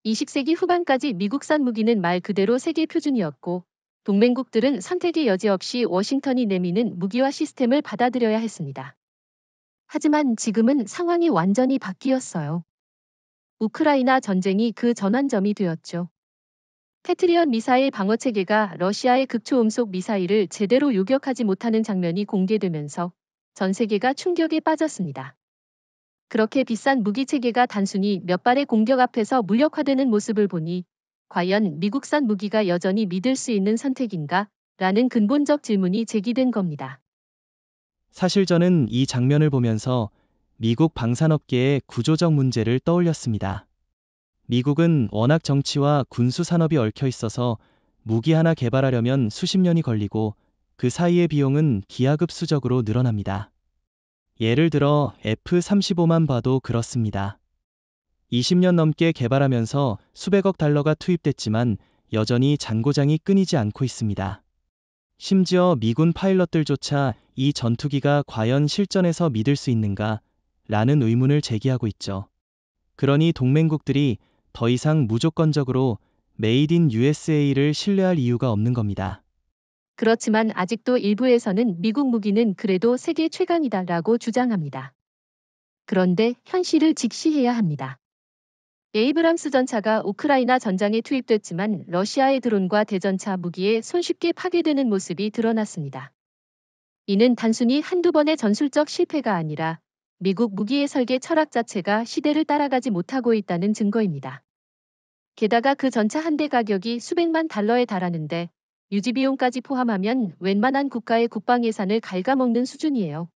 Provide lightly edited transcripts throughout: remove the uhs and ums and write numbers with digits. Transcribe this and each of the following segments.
(20세기) 후반까지 미국산 무기는 말 그대로 세계 표준이었고 동맹국들은 선택의 여지 없이 워싱턴이 내미는 무기와 시스템을 받아들여야 했습니다. 하지만 지금은 상황이 완전히 바뀌었어요. 우크라이나 전쟁이 그 전환점이 되었죠. 패트리엇 미사일 방어체계가 러시아의 극초음속 미사일을 제대로 요격하지 못하는 장면이 공개되면서 전 세계가 충격에 빠졌습니다. 그렇게 비싼 무기체계가 단순히 몇 발의 공격 앞에서 무력화되는 모습을 보니 과연 미국산 무기가 여전히 믿을 수 있는 선택인가? 라는 근본적 질문이 제기된 겁니다. 사실 저는 이 장면을 보면서 미국 방산업계의 구조적 문제를 떠올렸습니다. 미국은 워낙 정치와 군수 산업이 얽혀 있어서 무기 하나 개발하려면 수십 년이 걸리고 그 사이의 비용은 기하급수적으로 늘어납니다. 예를 들어 F-35만 봐도 그렇습니다. 20년 넘게 개발하면서 수백억 달러가 투입됐지만 여전히 잔고장이 끊이지 않고 있습니다. 심지어 미군 파일럿들조차 이 전투기가 과연 실전에서 믿을 수 있는가? 라는 의문을 제기하고 있죠. 그러니 동맹국들이 더 이상 무조건적으로 메이드 인 USA를 신뢰할 이유가 없는 겁니다. 그렇지만 아직도 일부에서는 미국 무기는 그래도 세계 최강이다라고 주장합니다. 그런데 현실을 직시해야 합니다. 에이브람스 전차가 우크라이나 전장에 투입됐지만 러시아의 드론과 대전차 무기에 손쉽게 파괴되는 모습이 드러났습니다. 이는 단순히 한두 번의 전술적 실패가 아니라 미국 무기의 설계 철학 자체가 시대를 따라가지 못하고 있다는 증거입니다. 게다가 그 전차 한 대 가격이 수백만 달러에 달하는데 유지비용까지 포함하면 웬만한 국가의 국방 예산을 갉아먹는 수준이에요.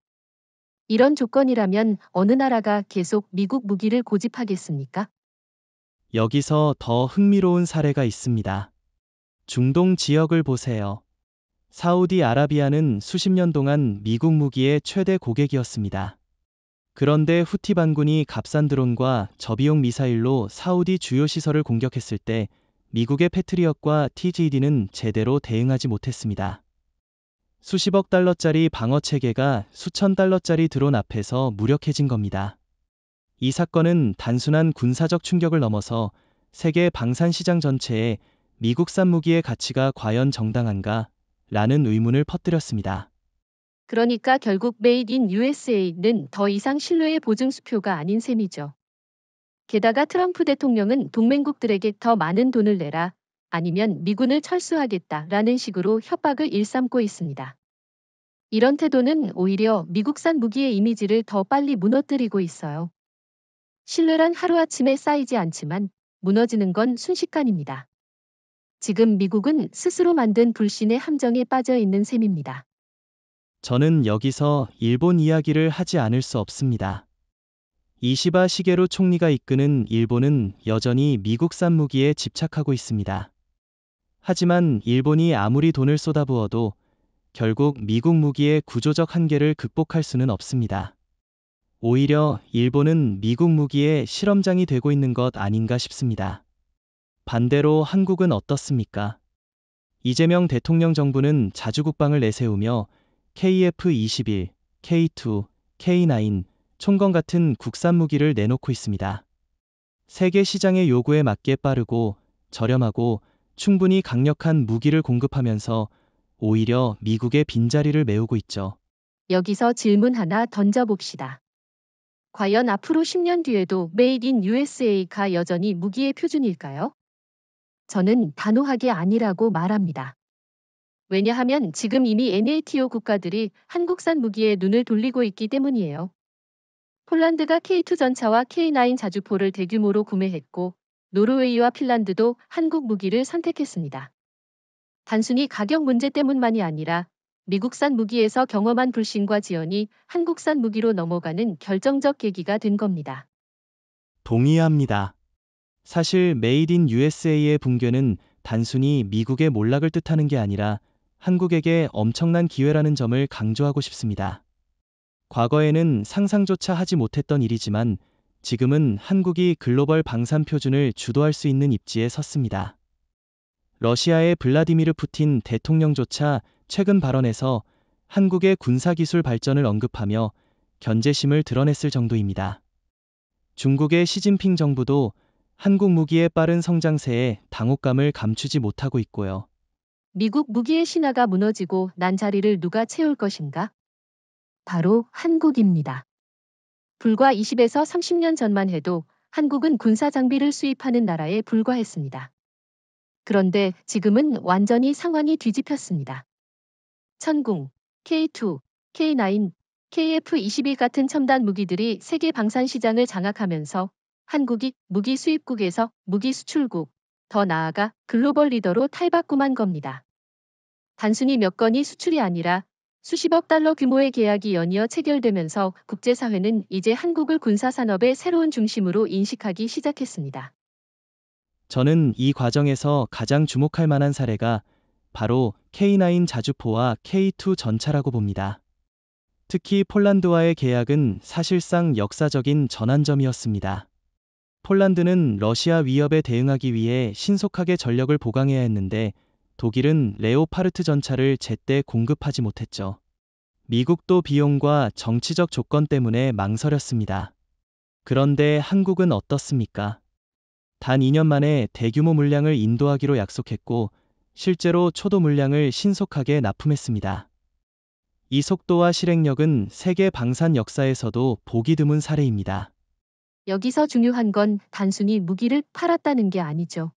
이런 조건이라면 어느 나라가 계속 미국 무기를 고집하겠습니까? 여기서 더 흥미로운 사례가 있습니다. 중동 지역을 보세요. 사우디아라비아는 수십 년 동안 미국 무기의 최대 고객이었습니다. 그런데 후티 반군이 값싼 드론과 저비용 미사일로 사우디 주요 시설을 공격했을 때 미국의 패트리엇과 TGD는 제대로 대응하지 못했습니다. 수십억 달러짜리 방어 체계가 수천 달러짜리 드론 앞에서 무력해진 겁니다. 이 사건은 단순한 군사적 충격을 넘어서 세계 방산 시장 전체에 미국산 무기의 가치가 과연 정당한가? 라는 의문을 퍼뜨렸습니다. 그러니까 결국 메이드 인 USA는 더 이상 신뢰의 보증수표가 아닌 셈이죠. 게다가 트럼프 대통령은 동맹국들에게 더 많은 돈을 내라, 아니면 미군을 철수하겠다라는 식으로 협박을 일삼고 있습니다. 이런 태도는 오히려 미국산 무기의 이미지를 더 빨리 무너뜨리고 있어요. 신뢰란 하루아침에 쌓이지 않지만 무너지는 건 순식간입니다. 지금 미국은 스스로 만든 불신의 함정에 빠져 있는 셈입니다. 저는 여기서 일본 이야기를 하지 않을 수 없습니다. 이시바 시게루 총리가 이끄는 일본은 여전히 미국산 무기에 집착하고 있습니다. 하지만 일본이 아무리 돈을 쏟아부어도 결국 미국 무기의 구조적 한계를 극복할 수는 없습니다. 오히려 일본은 미국 무기의 실험장이 되고 있는 것 아닌가 싶습니다. 반대로 한국은 어떻습니까? 이재명 대통령 정부는 자주 국방을 내세우며 KF-21, K2, K9, 총검 같은 국산 무기를 내놓고 있습니다. 세계 시장의 요구에 맞게 빠르고 저렴하고 충분히 강력한 무기를 공급하면서 오히려 미국의 빈자리를 메우고 있죠. 여기서 질문 하나 던져봅시다. 과연 앞으로 10년 뒤에도 메이드 인 USA가 여전히 무기의 표준일까요? 저는 단호하게 아니라고 말합니다. 왜냐하면 지금 이미 NATO 국가들이 한국산 무기에 눈을 돌리고 있기 때문이에요. 폴란드가 K2 전차와 K9 자주포를 대규모로 구매했고 노르웨이와 핀란드도 한국 무기를 선택했습니다. 단순히 가격 문제 때문만이 아니라 미국산 무기에서 경험한 불신과 지연이 한국산 무기로 넘어가는 결정적 계기가 된 겁니다. 동의합니다. 사실 메이드 인 USA의 붕괴는 단순히 미국의 몰락을 뜻하는 게 아니라 한국에게 엄청난 기회라는 점을 강조하고 싶습니다. 과거에는 상상조차 하지 못했던 일이지만 지금은 한국이 글로벌 방산 표준을 주도할 수 있는 입지에 섰습니다. 러시아의 블라디미르 푸틴 대통령조차 최근 발언에서 한국의 군사기술 발전을 언급하며 견제심을 드러냈을 정도입니다. 중국의 시진핑 정부도 한국 무기의 빠른 성장세에 당혹감을 감추지 못하고 있고요. 미국 무기의 신화가 무너지고 난 자리를 누가 채울 것인가? 바로 한국입니다. 불과 20에서 30년 전만 해도 한국은 군사 장비를 수입하는 나라에 불과했습니다. 그런데 지금은 완전히 상황이 뒤집혔습니다. 천궁, K2, K9, KF-21 같은 첨단 무기들이 세계 방산 시장을 장악하면서 한국이 무기 수입국에서 무기 수출국, 더 나아가 글로벌 리더로 탈바꿈한 겁니다. 단순히 몇 건이 수출이 아니라 수십억 달러 규모의 계약이 연이어 체결되면서 국제사회는 이제 한국을 군사산업의 새로운 중심으로 인식하기 시작했습니다. 저는 이 과정에서 가장 주목할 만한 사례가 바로 K9 자주포와 K2 전차라고 봅니다. 특히 폴란드와의 계약은 사실상 역사적인 전환점이었습니다. 폴란드는 러시아 위협에 대응하기 위해 신속하게 전력을 보강해야 했는데 독일은 레오파르트 전차를 제때 공급하지 못했죠. 미국도 비용과 정치적 조건 때문에 망설였습니다. 그런데 한국은 어떻습니까? 단 2년 만에 대규모 물량을 인도하기로 약속했고 실제로 초도 물량을 신속하게 납품했습니다. 이 속도와 실행력은 세계 방산 역사에서도 보기 드문 사례입니다. 여기서 중요한 건 단순히 무기를 팔았다는 게 아니죠.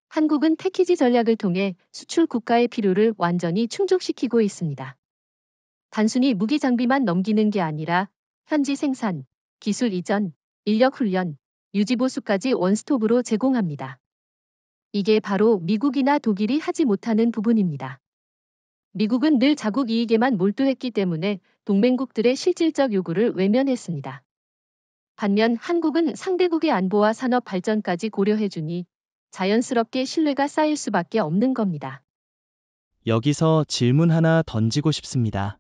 한국은 패키지 전략을 통해 수출 국가의 필요를 완전히 충족시키고 있습니다. 단순히 무기 장비만 넘기는 게 아니라 현지 생산, 기술 이전, 인력 훈련, 유지 보수까지 원스톱으로 제공합니다. 이게 바로 미국이나 독일이 하지 못하는 부분입니다. 미국은 늘 자국 이익에만 몰두했기 때문에 동맹국들의 실질적 요구를 외면했습니다. 반면 한국은 상대국의 안보와 산업 발전까지 고려해주니 자연스럽게 신뢰가 쌓일 수밖에 없는 겁니다. 여기서 질문 하나 던지고 싶습니다.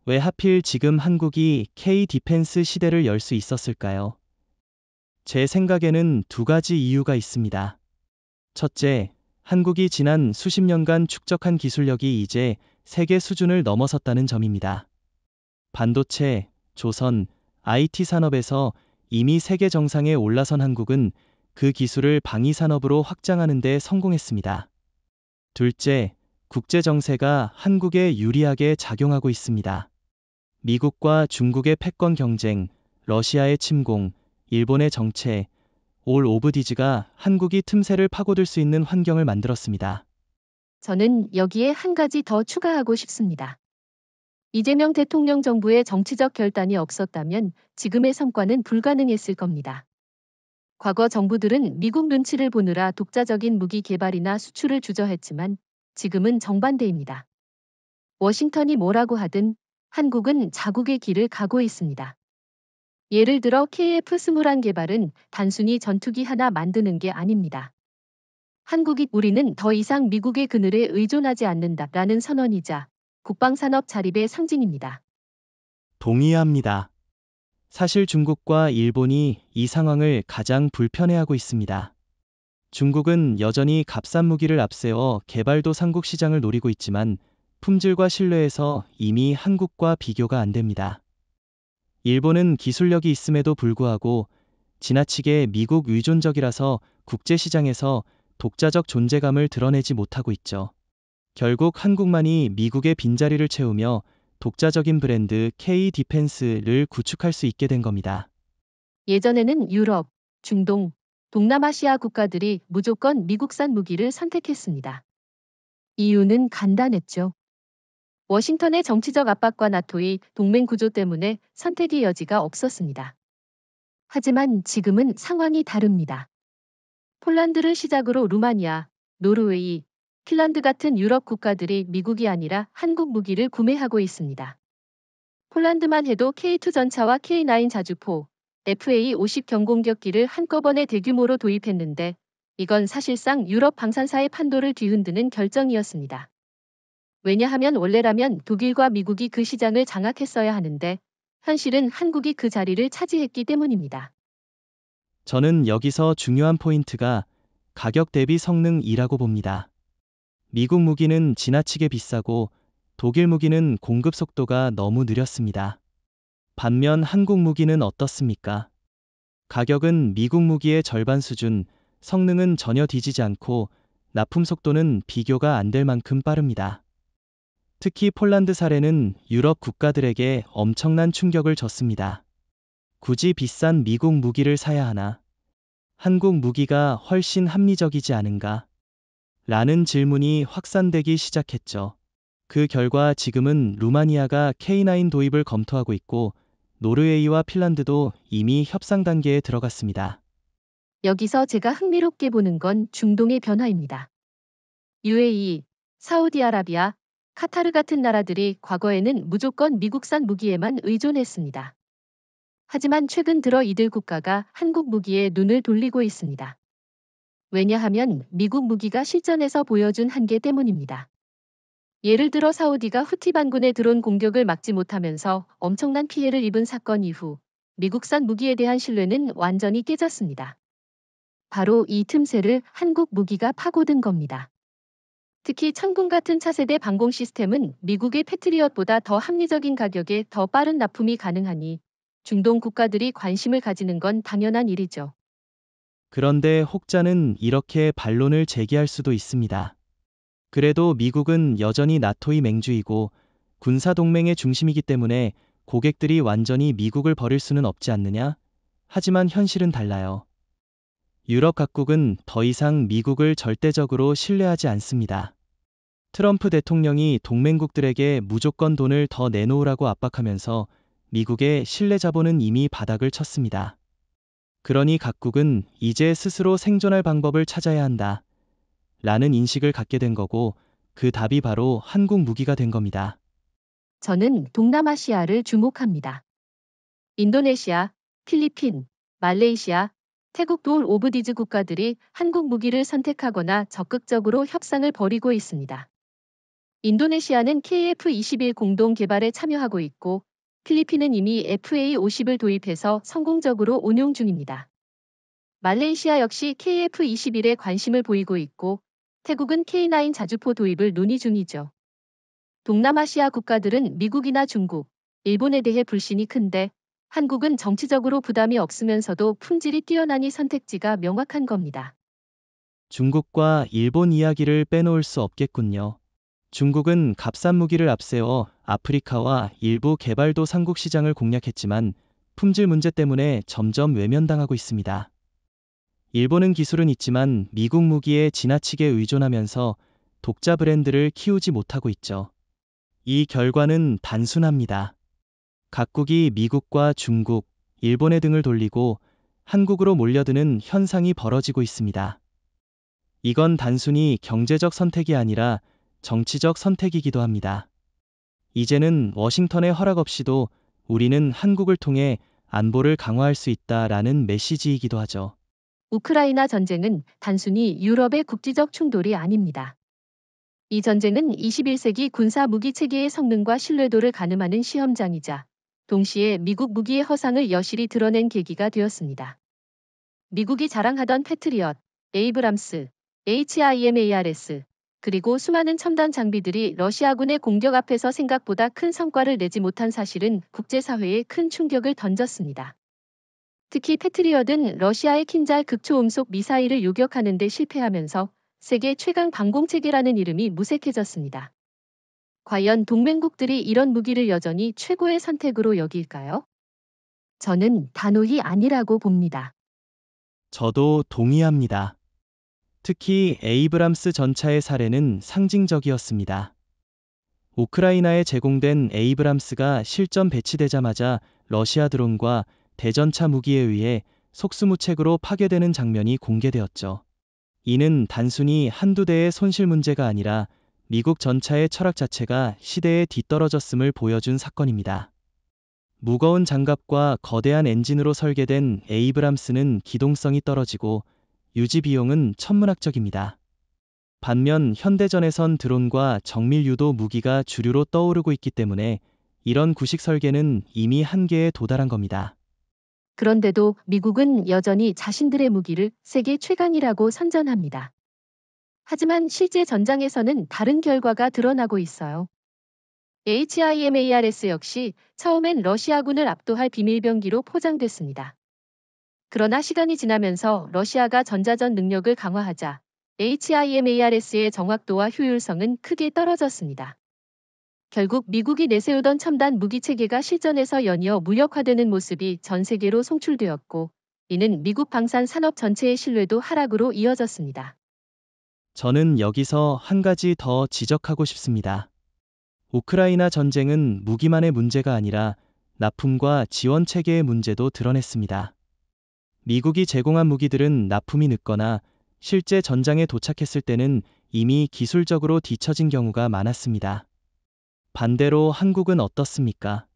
왜 하필 지금 한국이 K-디펜스 시대를 열 수 있었을까요? 제 생각에는 두 가지 이유가 있습니다. 첫째, 한국이 지난 수십 년간 축적한 기술력이 이제 세계 수준을 넘어섰다는 점입니다. 반도체, 조선, IT 산업에서 이미 세계 정상에 올라선 한국은 그 기술을 방위 산업으로 확장하는 데 성공했습니다. 둘째, 국제 정세가 한국에 유리하게 작용하고 있습니다. 미국과 중국의 패권 경쟁, 러시아의 침공, 일본의 정체, 올 오브 디즈가 한국이 틈새를 파고들 수 있는 환경을 만들었습니다. 저는 여기에 한 가지 더 추가하고 싶습니다. 이재명 대통령 정부의 정치적 결단이 없었다면 지금의 성과는 불가능했을 겁니다. 과거 정부들은 미국 눈치를 보느라 독자적인 무기 개발이나 수출을 주저했지만 지금은 정반대입니다. 워싱턴이 뭐라고 하든 한국은 자국의 길을 가고 있습니다. 예를 들어 KF-21 개발은 단순히 전투기 하나 만드는 게 아닙니다. 우리는 더 이상 미국의 그늘에 의존하지 않는다라는 선언이자 국방산업 자립의 상징입니다. 동의합니다. 사실 중국과 일본이 이 상황을 가장 불편해하고 있습니다. 중국은 여전히 값싼 무기를 앞세워 개발도상국 시장을 노리고 있지만 품질과 신뢰에서 이미 한국과 비교가 안 됩니다. 일본은 기술력이 있음에도 불구하고 지나치게 미국 의존적이라서 국제시장에서 독자적 존재감을 드러내지 못하고 있죠. 결국 한국만이 미국의 빈자리를 채우며 독자적인 브랜드 K-디펜스를 구축할 수 있게 된 겁니다. 예전에는 유럽, 중동, 동남아시아 국가들이 무조건 미국산 무기를 선택했습니다. 이유는 간단했죠. 워싱턴의 정치적 압박과 나토의 동맹 구조 때문에 선택의 여지가 없었습니다. 하지만 지금은 상황이 다릅니다. 폴란드를 시작으로 루마니아, 노르웨이, 핀란드 같은 유럽 국가들이 미국이 아니라 한국 무기를 구매하고 있습니다. 폴란드만 해도 K2 전차와 K9 자주포, FA-50 경공격기를 한꺼번에 대규모로 도입했는데 이건 사실상 유럽 방산사의 판도를 뒤흔드는 결정이었습니다. 왜냐하면 원래라면 독일과 미국이 그 시장을 장악했어야 하는데 현실은 한국이 그 자리를 차지했기 때문입니다. 저는 여기서 중요한 포인트가 가격 대비 성능 2라고 봅니다. 미국 무기는 지나치게 비싸고 독일 무기는 공급 속도가 너무 느렸습니다. 반면 한국 무기는 어떻습니까? 가격은 미국 무기의 절반 수준, 성능은 전혀 뒤지지 않고 납품 속도는 비교가 안 될 만큼 빠릅니다. 특히 폴란드 사례는 유럽 국가들에게 엄청난 충격을 줬습니다. 굳이 비싼 미국 무기를 사야 하나? 한국 무기가 훨씬 합리적이지 않은가? 라는 질문이 확산되기 시작했죠. 그 결과 지금은 루마니아가 K9 도입을 검토하고 있고 노르웨이와 핀란드도 이미 협상 단계에 들어갔습니다. 여기서 제가 흥미롭게 보는 건 중동의 변화입니다. UAE, 사우디아라비아, 카타르 같은 나라들이 과거에는 무조건 미국산 무기에만 의존했습니다. 하지만 최근 들어 이들 국가가 한국 무기에 눈을 돌리고 있습니다. 왜냐하면 미국 무기가 실전에서 보여준 한계 때문입니다. 예를 들어 사우디가 후티 반군의 드론 공격을 막지 못하면서 엄청난 피해를 입은 사건 이후 미국산 무기에 대한 신뢰는 완전히 깨졌습니다. 바로 이 틈새를 한국 무기가 파고든 겁니다. 특히 천궁 같은 차세대 방공 시스템은 미국의 패트리엇보다 더 합리적인 가격에 더 빠른 납품이 가능하니 중동 국가들이 관심을 가지는 건 당연한 일이죠. 그런데 혹자는 이렇게 반론을 제기할 수도 있습니다. 그래도 미국은 여전히 나토의 맹주이고 군사동맹의 중심이기 때문에 고객들이 완전히 미국을 버릴 수는 없지 않느냐? 하지만 현실은 달라요. 유럽 각국은 더 이상 미국을 절대적으로 신뢰하지 않습니다. 트럼프 대통령이 동맹국들에게 무조건 돈을 더 내놓으라고 압박하면서 미국의 신뢰 자본은 이미 바닥을 쳤습니다. 그러니 각국은 이제 스스로 생존할 방법을 찾아야 한다. 라는 인식을 갖게 된 거고 그 답이 바로 한국 무기가 된 겁니다. 저는 동남아시아를 주목합니다. 인도네시아, 필리핀, 말레이시아, 태국 도 오브 디즈 국가들이 한국 무기를 선택하거나 적극적으로 협상을 벌이고 있습니다. 인도네시아는 KF-21 공동 개발에 참여하고 있고 필리핀은 이미 FA-50을 도입해서 성공적으로 운용 중입니다. 말레이시아 역시 KF-21에 관심을 보이고 있고 태국은 K9 자주포 도입을 논의 중이죠. 동남아시아 국가들은 미국이나 중국, 일본에 대해 불신이 큰데 한국은 정치적으로 부담이 없으면서도 품질이 뛰어나니 선택지가 명확한 겁니다. 중국과 일본 이야기를 빼놓을 수 없겠군요. 중국은 값싼 무기를 앞세워 아프리카와 일부 개발도상국 시장을 공략했지만 품질 문제 때문에 점점 외면당하고 있습니다. 일본은 기술은 있지만 미국 무기에 지나치게 의존하면서 독자 브랜드를 키우지 못하고 있죠. 이 결과는 단순합니다. 각국이 미국과 중국, 일본의 등을 돌리고 한국으로 몰려드는 현상이 벌어지고 있습니다. 이건 단순히 경제적 선택이 아니라 정치적 선택이기도 합니다. 이제는 워싱턴의 허락 없이도 우리는 한국을 통해 안보를 강화할 수 있다라는 메시지이기도 하죠. 우크라이나 전쟁은 단순히 유럽의 국지적 충돌이 아닙니다. 이 전쟁은 21세기 군사 무기 체계의 성능과 신뢰도를 가늠하는 시험장이자 동시에 미국 무기의 허상을 여실히 드러낸 계기가 되었습니다. 미국이 자랑하던 패트리엇, 에이브람스, HIMARS, 그리고 수많은 첨단 장비들이 러시아군의 공격 앞에서 생각보다 큰 성과를 내지 못한 사실은 국제사회에 큰 충격을 던졌습니다. 특히 패트리엇은 러시아의 킨잘 극초음속 미사일을 요격하는 데 실패하면서 세계 최강 방공체계라는 이름이 무색해졌습니다. 과연 동맹국들이 이런 무기를 여전히 최고의 선택으로 여길까요? 저는 단호히 아니라고 봅니다. 저도 동의합니다. 특히 에이브람스 전차의 사례는 상징적이었습니다. 우크라이나에 제공된 에이브람스가 실전 배치되자마자 러시아 드론과 대전차 무기에 의해 속수무책으로 파괴되는 장면이 공개되었죠. 이는 단순히 한두 대의 손실 문제가 아니라 미국 전차의 철학 자체가 시대에 뒤떨어졌음을 보여준 사건입니다. 무거운 장갑과 거대한 엔진으로 설계된 에이브람스는 기동성이 떨어지고 유지 비용은 천문학적입니다. 반면 현대전에선 드론과 정밀 유도 무기가 주류로 떠오르고 있기 때문에 이런 구식 설계는 이미 한계에 도달한 겁니다. 그런데도 미국은 여전히 자신들의 무기를 세계 최강이라고 선전합니다. 하지만 실제 전장에서는 다른 결과가 드러나고 있어요. HIMARS 역시 처음엔 러시아군을 압도할 비밀병기로 포장됐습니다. 그러나 시간이 지나면서 러시아가 전자전 능력을 강화하자 HIMARS의 정확도와 효율성은 크게 떨어졌습니다. 결국 미국이 내세우던 첨단 무기 체계가 실전에서 연이어 무력화되는 모습이 전 세계로 송출되었고, 이는 미국 방산 산업 전체의 신뢰도 하락으로 이어졌습니다. 저는 여기서 한 가지 더 지적하고 싶습니다. 우크라이나 전쟁은 무기만의 문제가 아니라 납품과 지원 체계의 문제도 드러냈습니다. 미국이 제공한 무기들은 납품이 늦거나 실제 전장에 도착했을 때는 이미 기술적으로 뒤처진 경우가 많았습니다. 반대로 한국은 어떻습니까?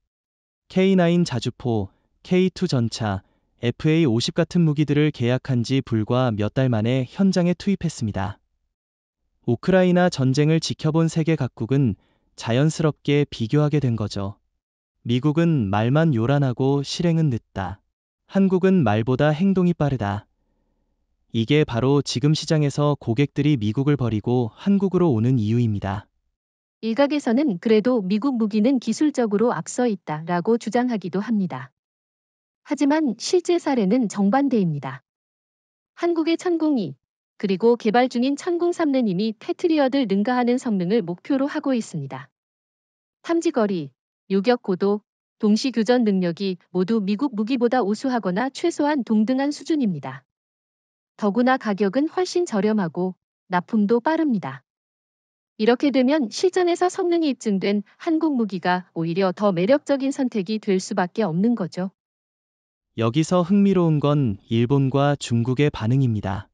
K9 자주포, K2 전차, FA-50 같은 무기들을 계약한 지 불과 몇 달 만에 현장에 투입했습니다. 우크라이나 전쟁을 지켜본 세계 각국은 자연스럽게 비교하게 된 거죠. 미국은 말만 요란하고 실행은 늦다. 한국은 말보다 행동이 빠르다. 이게 바로 지금 시장에서 고객들이 미국을 버리고 한국으로 오는 이유입니다. 일각에서는 그래도 미국 무기는 기술적으로 앞서 있다라고 주장하기도 합니다. 하지만 실제 사례는 정반대입니다. 한국의 천궁2, 그리고 개발 중인 천궁3는 이미 패트리엇을 능가하는 성능을 목표로 하고 있습니다. 탐지거리, 요격 고도, 동시 교전 능력이 모두 미국 무기보다 우수하거나 최소한 동등한 수준입니다. 더구나 가격은 훨씬 저렴하고 납품도 빠릅니다. 이렇게 되면 실전에서 성능이 입증된 한국 무기가 오히려 더 매력적인 선택이 될 수밖에 없는 거죠. 여기서 흥미로운 건 일본과 중국의 반응입니다.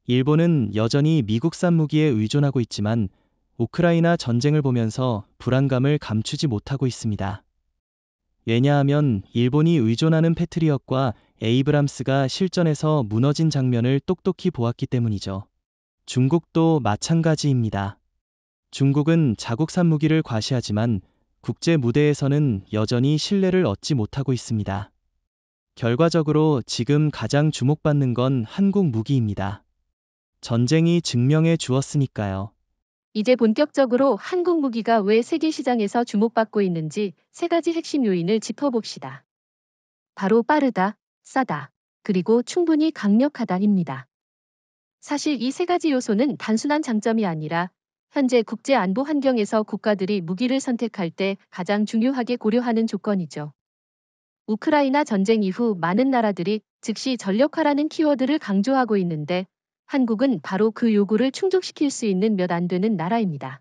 일본은 여전히 미국산 무기에 의존하고 있지만 우크라이나 전쟁을 보면서 불안감을 감추지 못하고 있습니다. 왜냐하면 일본이 의존하는 패트리엇과 에이브람스가 실전에서 무너진 장면을 똑똑히 보았기 때문이죠. 중국도 마찬가지입니다. 중국은 자국산 무기를 과시하지만 국제 무대에서는 여전히 신뢰를 얻지 못하고 있습니다. 결과적으로 지금 가장 주목받는 건 한국 무기입니다. 전쟁이 증명해 주었으니까요. 이제 본격적으로 한국 무기가 왜 세계 시장에서 주목받고 있는지 세 가지 핵심 요인을 짚어봅시다. 바로 빠르다, 싸다, 그리고 충분히 강력하다입니다. 사실 이 세 가지 요소는 단순한 장점이 아니라 현재 국제 안보 환경에서 국가들이 무기를 선택할 때 가장 중요하게 고려하는 조건이죠. 우크라이나 전쟁 이후 많은 나라들이 즉시 전력화라는 키워드를 강조하고 있는데 한국은 바로 그 요구를 충족시킬 수 있는 몇 안 되는 나라입니다.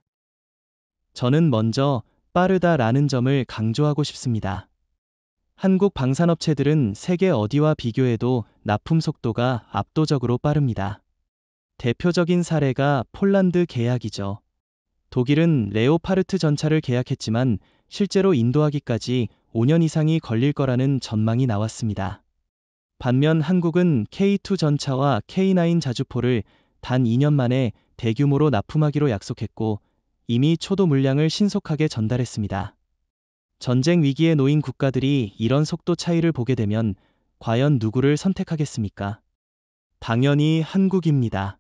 저는 먼저 빠르다라는 점을 강조하고 싶습니다. 한국 방산업체들은 세계 어디와 비교해도 납품 속도가 압도적으로 빠릅니다. 대표적인 사례가 폴란드 계약이죠. 독일은 레오파르트 전차를 계약했지만 실제로 인도하기까지 5년 이상이 걸릴 거라는 전망이 나왔습니다. 반면 한국은 K2 전차와 K9 자주포를 단 2년 만에 대규모로 납품하기로 약속했고 이미 초도 물량을 신속하게 전달했습니다. 전쟁 위기에 놓인 국가들이 이런 속도 차이를 보게 되면 과연 누구를 선택하겠습니까? 당연히 한국입니다.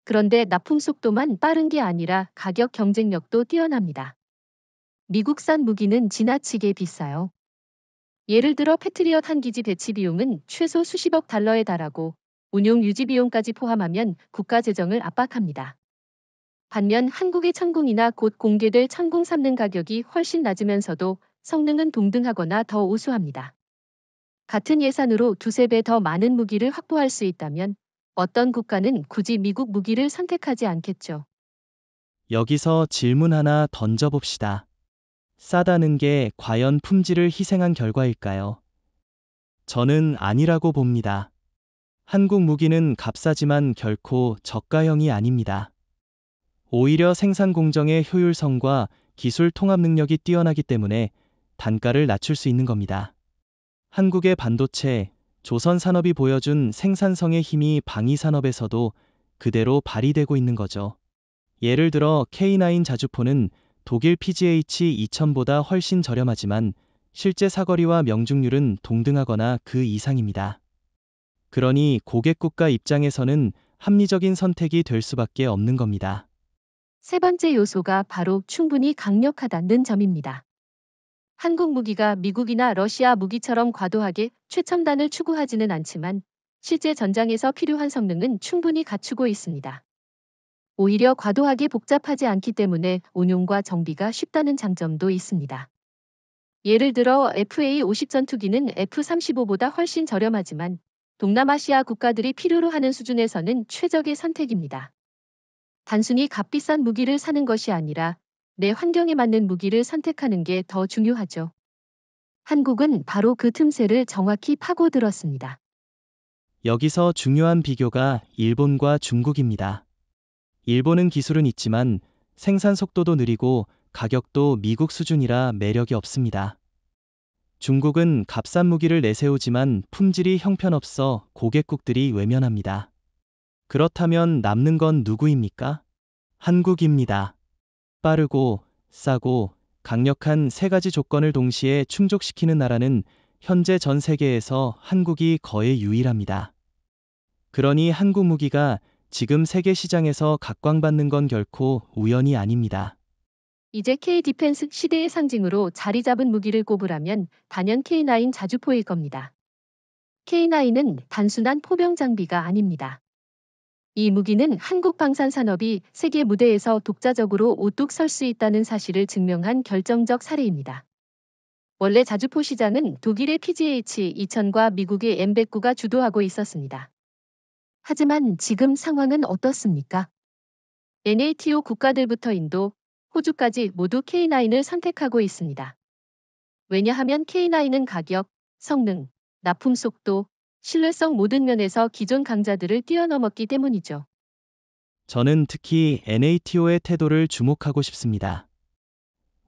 그런데 납품 속도만 빠른 게 아니라 가격 경쟁력도 뛰어납니다. 미국산 무기는 지나치게 비싸요. 예를 들어 패트리엇 한 기지 배치 비용은 최소 수십억 달러에 달하고 운용 유지 비용까지 포함하면 국가 재정을 압박합니다. 반면 한국의 천궁이나 곧 공개될 천궁3는 가격이 훨씬 낮으면서도 성능은 동등하거나 더 우수합니다. 같은 예산으로 두세 배 더 많은 무기를 확보할 수 있다면 어떤 국가는 굳이 미국 무기를 선택하지 않겠죠. 여기서 질문 하나 던져봅시다. 싸다는 게 과연 품질을 희생한 결과일까요? 저는 아니라고 봅니다. 한국 무기는 값싸지만 결코 저가형이 아닙니다. 오히려 생산 공정의 효율성과 기술 통합 능력이 뛰어나기 때문에 단가를 낮출 수 있는 겁니다. 한국의 반도체, 조선 산업이 보여준 생산성의 힘이 방위 산업에서도 그대로 발휘되고 있는 거죠. 예를 들어 K9 자주포는 독일 PGH-2000보다 훨씬 저렴하지만 실제 사거리와 명중률은 동등하거나 그 이상입니다. 그러니 고객국가 입장에서는 합리적인 선택이 될 수밖에 없는 겁니다. 세 번째 요소가 바로 충분히 강력하다는 점입니다. 한국 무기가 미국이나 러시아 무기처럼 과도하게 최첨단을 추구하지는 않지만 실제 전장에서 필요한 성능은 충분히 갖추고 있습니다. 오히려 과도하게 복잡하지 않기 때문에 운용과 정비가 쉽다는 장점도 있습니다. 예를 들어 FA-50 전투기는 F-35보다 훨씬 저렴하지만 동남아시아 국가들이 필요로 하는 수준에서는 최적의 선택입니다. 단순히 값비싼 무기를 사는 것이 아니라 내 환경에 맞는 무기를 선택하는 게 더 중요하죠. 한국은 바로 그 틈새를 정확히 파고들었습니다. 여기서 중요한 비교가 일본과 중국입니다. 일본은 기술은 있지만 생산 속도도 느리고 가격도 미국 수준이라 매력이 없습니다. 중국은 값싼 무기를 내세우지만 품질이 형편없어 고객국들이 외면합니다. 그렇다면 남는 건 누구입니까? 한국입니다. 빠르고 싸고 강력한 세 가지 조건을 동시에 충족시키는 나라는 현재 전 세계에서 한국이 거의 유일합니다. 그러니 한국 무기가 지금 세계 시장에서 각광받는 건 결코 우연이 아닙니다. 이제 K-디펜스 시대의 상징으로 자리 잡은 무기를 꼽으라면 단연 K9 자주포일 겁니다. K9은 단순한 포병 장비가 아닙니다. 이 무기는 한국 방산산업이 세계 무대에서 독자적으로 우뚝 설 수 있다는 사실을 증명한 결정적 사례입니다. 원래 자주포 시장은 독일의 PGH-2000과 미국의 M109가 주도하고 있었습니다. 하지만 지금 상황은 어떻습니까? NATO 국가들부터 인도, 호주까지 모두 K9을 선택하고 있습니다. 왜냐하면 K9은 가격, 성능, 납품 속도, 신뢰성 모든 면에서 기존 강자들을 뛰어넘었기 때문이죠. 저는 특히 NATO의 태도를 주목하고 싶습니다.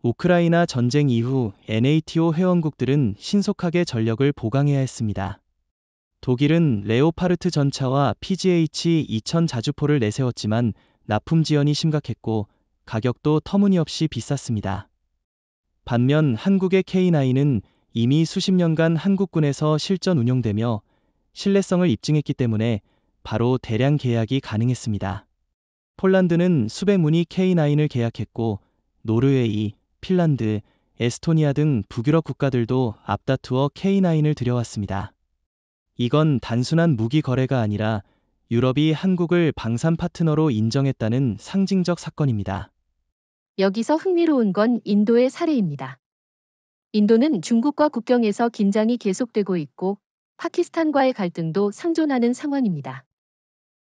우크라이나 전쟁 이후 NATO 회원국들은 신속하게 전력을 보강해야 했습니다. 독일은 레오파르트 전차와 PGH-2000 자주포를 내세웠지만 납품 지연이 심각했고 가격도 터무니없이 비쌌습니다. 반면 한국의 K9은 이미 수십 년간 한국군에서 실전 운용되며 신뢰성을 입증했기 때문에 바로 대량 계약이 가능했습니다. 폴란드는 수백 문의 K9을 계약했고 노르웨이, 핀란드, 에스토니아 등 북유럽 국가들도 앞다투어 K9을 들여왔습니다. 이건 단순한 무기 거래가 아니라 유럽이 한국을 방산 파트너로 인정했다는 상징적 사건입니다. 여기서 흥미로운 건 인도의 사례입니다. 인도는 중국과 국경에서 긴장이 계속되고 있고 파키스탄과의 갈등도 상존하는 상황입니다.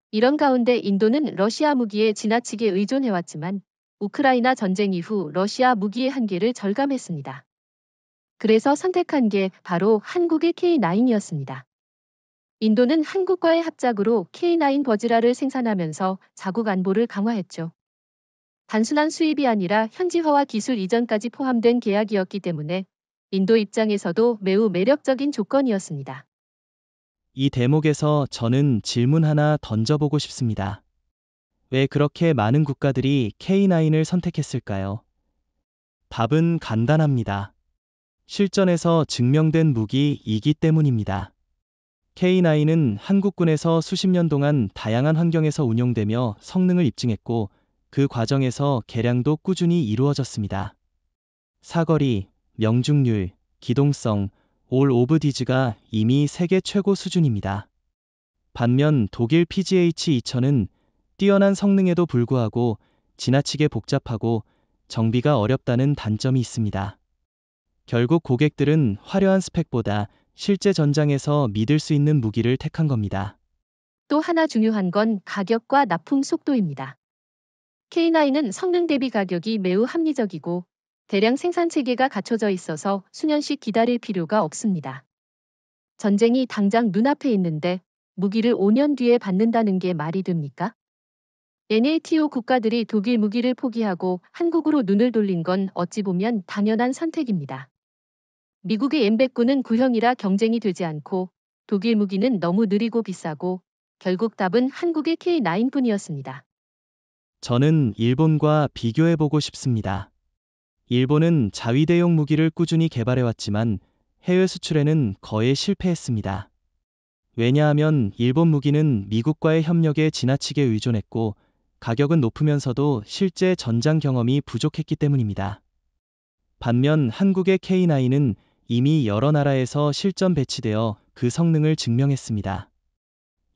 이런 가운데 인도는 러시아 무기에 지나치게 의존해왔지만 우크라이나 전쟁 이후 러시아 무기의 한계를 절감했습니다. 그래서 선택한 게 바로 한국의 K9이었습니다. 인도는 한국과의 합작으로 K9 버즈라를 생산하면서 자국 안보를 강화했죠. 단순한 수입이 아니라 현지화와 기술 이전까지 포함된 계약이었기 때문에 인도 입장에서도 매우 매력적인 조건이었습니다. 이 대목에서 저는 질문 하나 던져보고 싶습니다. 왜 그렇게 많은 국가들이 K9을 선택했을까요? 답은 간단합니다. 실전에서 증명된 무기이기 때문입니다. K9은 한국군에서 수십 년 동안 다양한 환경에서 운용되며 성능을 입증했고 그 과정에서 개량도 꾸준히 이루어졌습니다. 사거리, 명중률, 기동성, 올 오브 디즈가 이미 세계 최고 수준입니다. 반면 독일 PGH-2000은 뛰어난 성능에도 불구하고 지나치게 복잡하고 정비가 어렵다는 단점이 있습니다. 결국 고객들은 화려한 스펙보다 실제 전장에서 믿을 수 있는 무기를 택한 겁니다. 또 하나 중요한 건 가격과 납품 속도입니다. K9은 성능 대비 가격이 매우 합리적이고 대량 생산 체계가 갖춰져 있어서 수년씩 기다릴 필요가 없습니다. 전쟁이 당장 눈앞에 있는데 무기를 5년 뒤에 받는다는 게 말이 됩니까? NATO 국가들이 독일 무기를 포기하고 한국으로 눈을 돌린 건 어찌 보면 당연한 선택입니다. 미국의 M109는 구형이라 경쟁이 되지 않고 독일 무기는 너무 느리고 비싸고 결국 답은 한국의 K9뿐이었습니다. 저는 일본과 비교해보고 싶습니다. 일본은 자위대용 무기를 꾸준히 개발해왔지만 해외 수출에는 거의 실패했습니다. 왜냐하면 일본 무기는 미국과의 협력에 지나치게 의존했고 가격은 높으면서도 실제 전장 경험이 부족했기 때문입니다. 반면 한국의 K9은 이미 여러 나라에서 실전 배치되어 그 성능을 증명했습니다.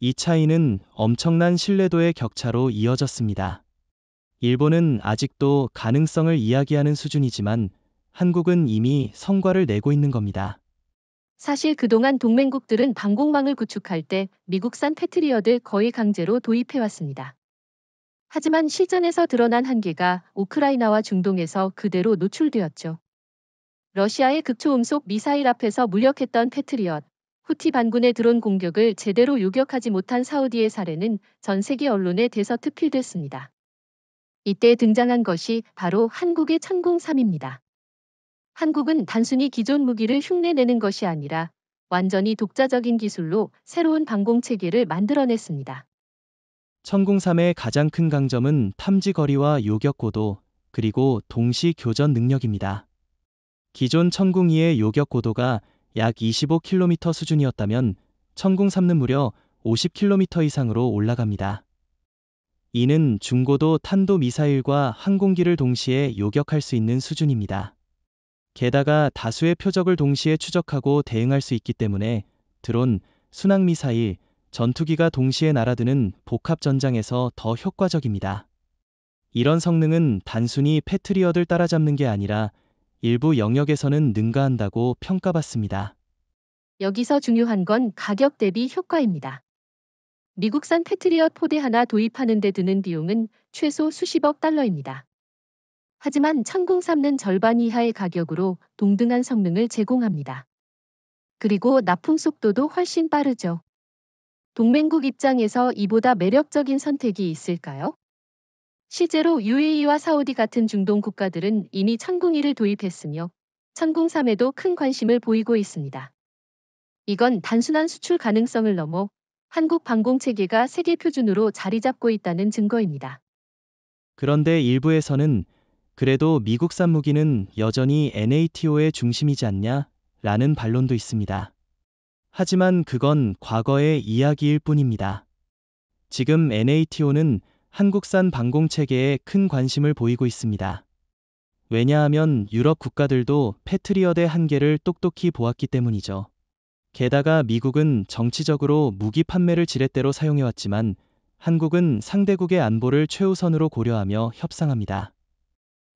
이 차이는 엄청난 신뢰도의 격차로 이어졌습니다. 일본은 아직도 가능성을 이야기하는 수준이지만 한국은 이미 성과를 내고 있는 겁니다. 사실 그동안 동맹국들은 방공망을 구축할 때 미국산 패트리엇을 거의 강제로 도입해왔습니다. 하지만 실전에서 드러난 한계가 우크라이나와 중동에서 그대로 노출되었죠. 러시아의 극초음속 미사일 앞에서 무력했던 패트리엇, 후티 반군의 드론 공격을 제대로 요격하지 못한 사우디의 사례는 전 세계 언론에 대서특필됐습니다. 이때 등장한 것이 바로 한국의 천궁3입니다. 한국은 단순히 기존 무기를 흉내내는 것이 아니라 완전히 독자적인 기술로 새로운 방공체계를 만들어냈습니다. 천궁3의 가장 큰 강점은 탐지 거리와 요격 고도, 그리고 동시 교전 능력입니다. 기존 천궁2의 요격 고도가 약 25km 수준이었다면 천궁3는 무려 50km 이상으로 올라갑니다. 이는 중고도 탄도 미사일과 항공기를 동시에 요격할 수 있는 수준입니다. 게다가 다수의 표적을 동시에 추적하고 대응할 수 있기 때문에 드론, 순항미사일, 전투기가 동시에 날아드는 복합 전장에서 더 효과적입니다. 이런 성능은 단순히 패트리엇을 따라잡는 게 아니라 일부 영역에서는 능가한다고 평가받습니다. 여기서 중요한 건 가격 대비 효과입니다. 미국산 패트리엇 포대 하나 도입하는 데 드는 비용은 최소 수십억 달러입니다. 하지만 천궁3는 절반 이하의 가격으로 동등한 성능을 제공합니다. 그리고 납품 속도도 훨씬 빠르죠. 동맹국 입장에서 이보다 매력적인 선택이 있을까요? 실제로 UAE와 사우디 같은 중동 국가들은 이미 천궁2를 도입했으며 천궁3에도 큰 관심을 보이고 있습니다. 이건 단순한 수출 가능성을 넘어 한국 방공체계가 세계 표준으로 자리 잡고 있다는 증거입니다. 그런데 일부에서는 그래도 미국산 무기는 여전히 NATO의 중심이지 않냐? 라는 반론도 있습니다. 하지만 그건 과거의 이야기일 뿐입니다. 지금 NATO는 한국산 방공체계에 큰 관심을 보이고 있습니다. 왜냐하면 유럽 국가들도 패트리엇의 한계를 똑똑히 보았기 때문이죠. 게다가 미국은 정치적으로 무기 판매를 지렛대로 사용해왔지만 한국은 상대국의 안보를 최우선으로 고려하며 협상합니다.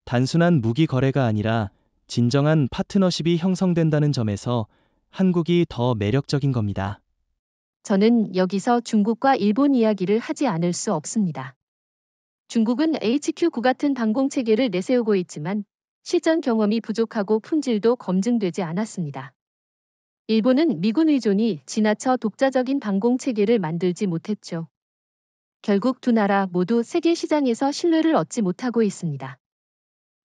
단순한 무기 거래가 아니라 진정한 파트너십이 형성된다는 점에서 한국이 더 매력적인 겁니다. 저는 여기서 중국과 일본 이야기를 하지 않을 수 없습니다. 중국은 HQ9 같은 방공체계를 내세우고 있지만 실전 경험이 부족하고 품질도 검증되지 않았습니다. 일본은 미군 의존이 지나쳐 독자적인 방공체계를 만들지 못했죠. 결국 두 나라 모두 세계 시장에서 신뢰를 얻지 못하고 있습니다.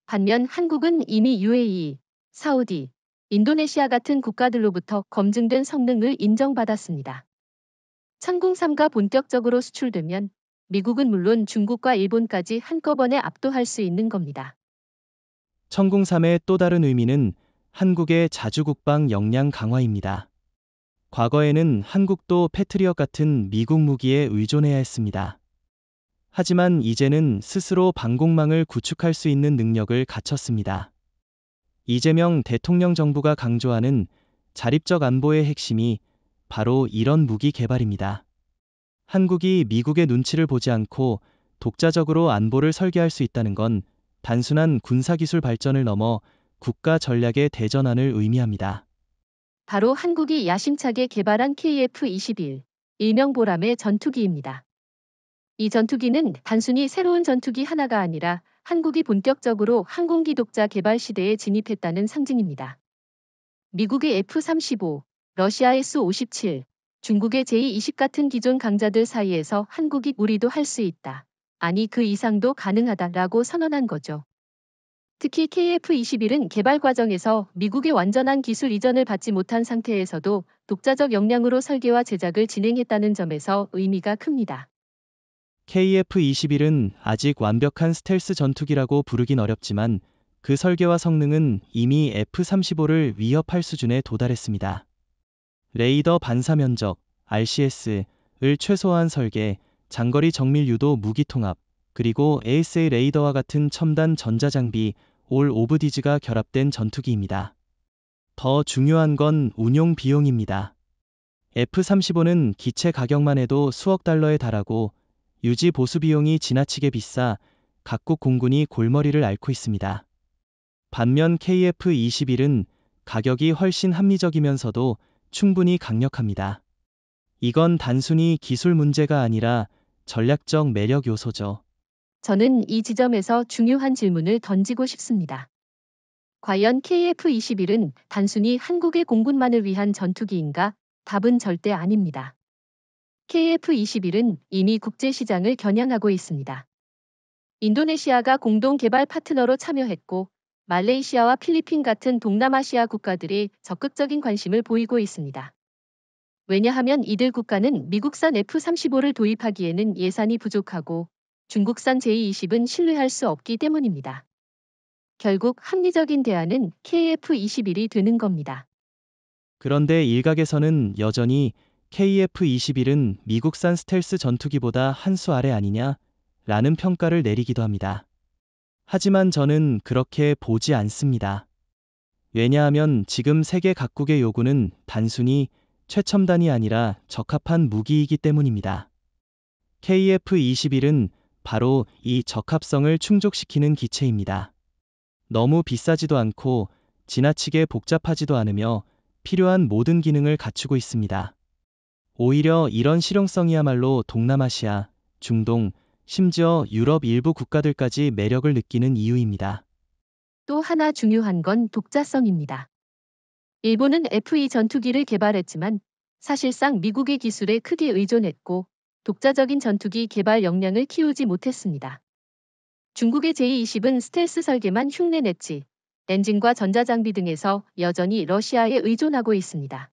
반면 한국은 이미 UAE, 사우디, 인도네시아 같은 국가들로부터 검증된 성능을 인정받았습니다. 천궁3가 본격적으로 수출되면 미국은 물론 중국과 일본까지 한꺼번에 압도할 수 있는 겁니다. 천궁3의 또 다른 의미는 한국의 자주국방 역량 강화입니다. 과거에는 한국도 패트리엇 같은 미국 무기에 의존해야 했습니다. 하지만 이제는 스스로 방공망을 구축할 수 있는 능력을 갖췄습니다. 이재명 대통령 정부가 강조하는 자립적 안보의 핵심이 바로 이런 무기 개발입니다. 한국이 미국의 눈치를 보지 않고 독자적으로 안보를 설계할 수 있다는 건 단순한 군사기술 발전을 넘어 국가 전략의 대전환을 의미합니다. 바로 한국이 야심차게 개발한 KF-21, 일명 보람의 전투기입니다. 이 전투기는 단순히 새로운 전투기 하나가 아니라 한국이 본격적으로 항공기 독자 개발 시대에 진입했다는 상징입니다. 미국의 F-35, 러시아의 Su-57, 중국의 J-20 같은 기존 강자들 사이에서 한국이 우리도 할 수 있다. 아니 그 이상도 가능하다라고 선언한 거죠. 특히 KF-21은 개발 과정에서 미국의 완전한 기술 이전을 받지 못한 상태에서도 독자적 역량으로 설계와 제작을 진행했다는 점에서 의미가 큽니다. KF-21은 아직 완벽한 스텔스 전투기라고 부르긴 어렵지만 그 설계와 성능은 이미 F-35를 위협할 수준에 도달했습니다. 레이더 반사 면적, RCS을 최소화한 설계, 장거리 정밀 유도 무기 통합, 그리고 ASA 레이더와 같은 첨단 전자장비, 올 오브 디즈가 결합된 전투기입니다. 더 중요한 건 운용 비용입니다. F-35는 기체 가격만 해도 수억 달러에 달하고 유지 보수 비용이 지나치게 비싸 각국 공군이 골머리를 앓고 있습니다. 반면 KF-21은 가격이 훨씬 합리적이면서도 충분히 강력합니다. 이건 단순히 기술 문제가 아니라 전략적 매력 요소죠. 저는 이 지점에서 중요한 질문을 던지고 싶습니다. 과연 KF-21은 단순히 한국의 공군만을 위한 전투기인가? 답은 절대 아닙니다. KF-21은 이미 국제시장을 겨냥하고 있습니다. 인도네시아가 공동 개발 파트너로 참여했고, 말레이시아와 필리핀 같은 동남아시아 국가들이 적극적인 관심을 보이고 있습니다. 왜냐하면 이들 국가는 미국산 F-35를 도입하기에는 예산이 부족하고 중국산 J-20은 신뢰할 수 없기 때문입니다. 결국 합리적인 대안은 KF-21이 되는 겁니다. 그런데 일각에서는 여전히 KF-21은 미국산 스텔스 전투기보다 한 수 아래 아니냐? 라는 평가를 내리기도 합니다. 하지만 저는 그렇게 보지 않습니다. 왜냐하면 지금 세계 각국의 요구는 단순히 최첨단이 아니라 적합한 무기이기 때문입니다. KF-21은 바로 이 적합성을 충족시키는 기체입니다. 너무 비싸지도 않고 지나치게 복잡하지도 않으며 필요한 모든 기능을 갖추고 있습니다. 오히려 이런 실용성이야말로 동남아시아, 중동, 심지어 유럽 일부 국가들까지 매력을 느끼는 이유입니다. 또 하나 중요한 건 독자성입니다. 일본은 F-2 전투기를 개발했지만 사실상 미국의 기술에 크게 의존했고 독자적인 전투기 개발 역량을 키우지 못했습니다. 중국의 J-20은 스텔스 설계만 흉내냈지 엔진과 전자장비 등에서 여전히 러시아에 의존하고 있습니다.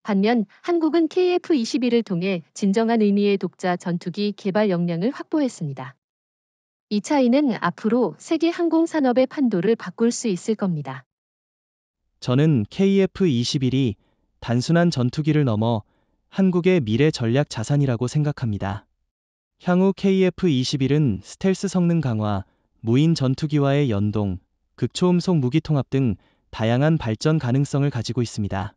반면 한국은 KF-21을 통해 진정한 의미의 독자 전투기 개발 역량을 확보했습니다. 이 차이는 앞으로 세계 항공산업의 판도를 바꿀 수 있을 겁니다. 저는 KF-21이 단순한 전투기를 넘어 한국의 미래 전략 자산이라고 생각합니다. 향후 KF-21은 스텔스 성능 강화, 무인 전투기와의 연동, 극초음속 무기 통합 등 다양한 발전 가능성을 가지고 있습니다.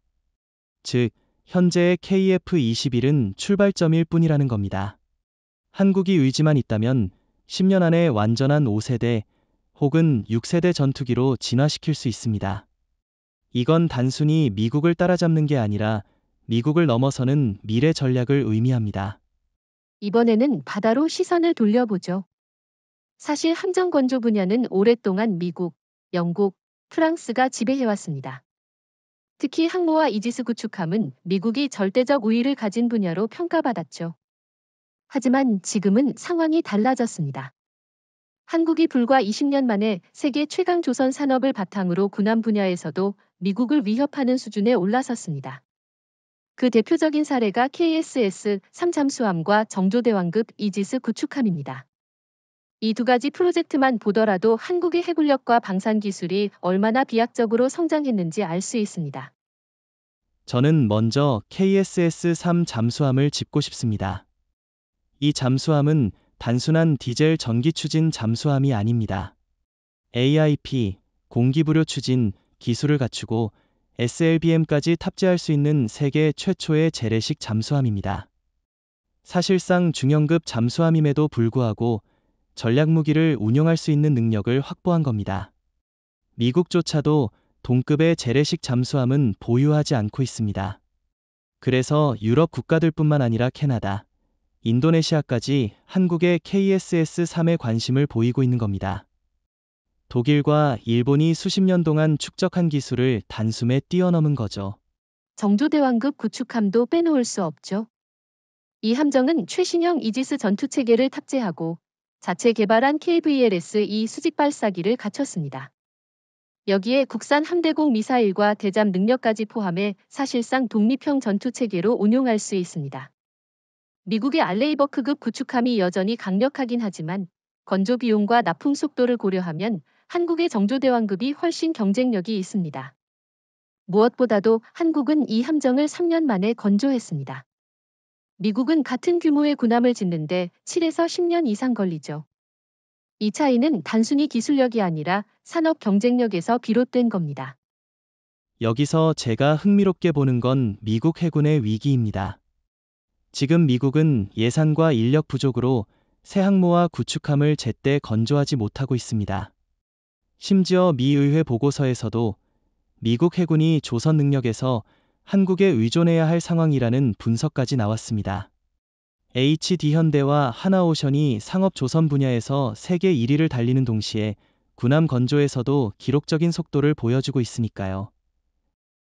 즉, 현재의 KF-21은 출발점일 뿐이라는 겁니다. 한국이 의지만 있다면 10년 안에 완전한 5세대 혹은 6세대 전투기로 진화시킬 수 있습니다. 이건 단순히 미국을 따라잡는 게 아니라 미국을 넘어서는 미래 전략을 의미합니다. 이번에는 바다로 시선을 돌려보죠. 사실 함정 건조 분야는 오랫동안 미국, 영국, 프랑스가 지배해왔습니다. 특히 항모와 이지스 구축함은 미국이 절대적 우위를 가진 분야로 평가받았죠. 하지만 지금은 상황이 달라졌습니다. 한국이 불과 20년 만에 세계 최강 조선 산업을 바탕으로 군함 분야에서도 미국을 위협하는 수준에 올라섰습니다. 그 대표적인 사례가 KSS-3 잠수함과 정조대왕급 이지스 구축함입니다. 이 두 가지 프로젝트만 보더라도 한국의 해군력과 방산 기술이 얼마나 비약적으로 성장했는지 알 수 있습니다. 저는 먼저 KSS-3 잠수함을 짚고 싶습니다. 이 잠수함은 단순한 디젤 전기 추진 잠수함이 아닙니다. AIP, 공기부료 추진 기술을 갖추고 SLBM까지 탑재할 수 있는 세계 최초의 재래식 잠수함입니다. 사실상 중형급 잠수함임에도 불구하고 전략 무기를 운용할 수 있는 능력을 확보한 겁니다. 미국조차도 동급의 재래식 잠수함은 보유하지 않고 있습니다. 그래서 유럽 국가들뿐만 아니라 캐나다, 인도네시아까지 한국의 KSS-3에 관심을 보이고 있는 겁니다. 독일과 일본이 수십 년 동안 축적한 기술을 단숨에 뛰어넘은 거죠. 정조대왕급 구축함도 빼놓을 수 없죠. 이 함정은 최신형 이지스 전투체계를 탑재하고 자체 개발한 KVLS-2 수직 발사기를 갖췄습니다. 여기에 국산 함대공 미사일과 대잠 능력까지 포함해 사실상 독립형 전투체계로 운용할 수 있습니다. 미국의 알레이버크급 구축함이 여전히 강력하긴 하지만 건조 비용과 납품 속도를 고려하면 한국의 정조대왕급이 훨씬 경쟁력이 있습니다. 무엇보다도 한국은 이 함정을 3년 만에 건조했습니다. 미국은 같은 규모의 군함을 짓는데 7에서 10년 이상 걸리죠. 이 차이는 단순히 기술력이 아니라 산업 경쟁력에서 비롯된 겁니다. 여기서 제가 흥미롭게 보는 건 미국 해군의 위기입니다. 지금 미국은 예산과 인력 부족으로 새 항모와 구축함을 제때 건조하지 못하고 있습니다. 심지어 미 의회 보고서에서도 미국 해군이 조선 능력에서 한국에 의존해야 할 상황이라는 분석까지 나왔습니다. HD 현대와 하나오션이 상업 조선 분야에서 세계 1위를 달리는 동시에 군함 건조에서도 기록적인 속도를 보여주고 있으니까요.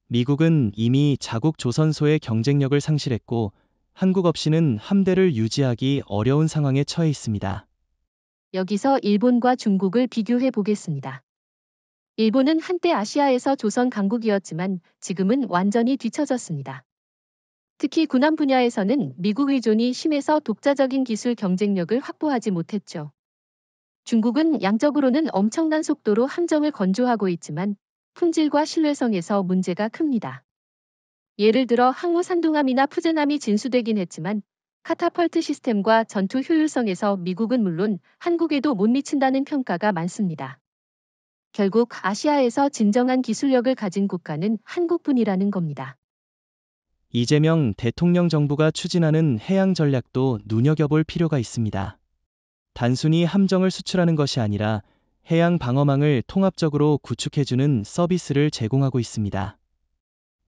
미국은 이미 자국 조선소의 경쟁력을 상실했고 한국 없이는 함대를 유지하기 어려운 상황에 처해 있습니다. 여기서 일본과 중국을 비교해 보겠습니다. 일본은 한때 아시아에서 조선 강국이었지만 지금은 완전히 뒤처졌습니다. 특히 군함 분야에서는 미국 의존이 심해서 독자적인 기술 경쟁력을 확보하지 못했죠. 중국은 양적으로는 엄청난 속도로 함정을 건조하고 있지만 품질과 신뢰성에서 문제가 큽니다. 예를 들어 항모 산둥함이나 푸젠함이 진수되긴 했지만 카타펄트 시스템과 전투 효율성에서 미국은 물론 한국에도 못 미친다는 평가가 많습니다. 결국 아시아에서 진정한 기술력을 가진 국가는 한국뿐이라는 겁니다. 이재명 대통령 정부가 추진하는 해양 전략도 눈여겨볼 필요가 있습니다. 단순히 함정을 수출하는 것이 아니라 해양 방어망을 통합적으로 구축해주는 서비스를 제공하고 있습니다.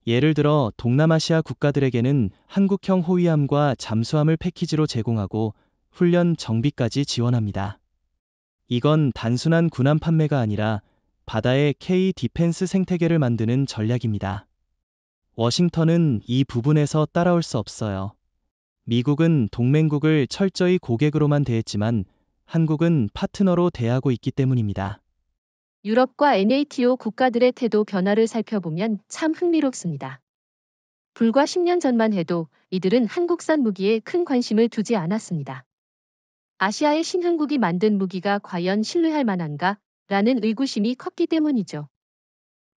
예를 들어 동남아시아 국가들에게는 한국형 호위함과 잠수함을 패키지로 제공하고 훈련 정비까지 지원합니다. 이건 단순한 군함 판매가 아니라 바다의 K 디펜스 생태계를 만드는 전략입니다. 워싱턴은 이 부분에서 따라올 수 없어요. 미국은 동맹국을 철저히 고객으로만 대했지만 한국은 파트너로 대하고 있기 때문입니다. 유럽과 NATO 국가들의 태도 변화를 살펴보면 참 흥미롭습니다. 불과 10년 전만 해도 이들은 한국산 무기에 큰 관심을 두지 않았습니다. 아시아의 신흥국이 만든 무기가 과연 신뢰할 만한가? 라는 의구심이 컸기 때문이죠.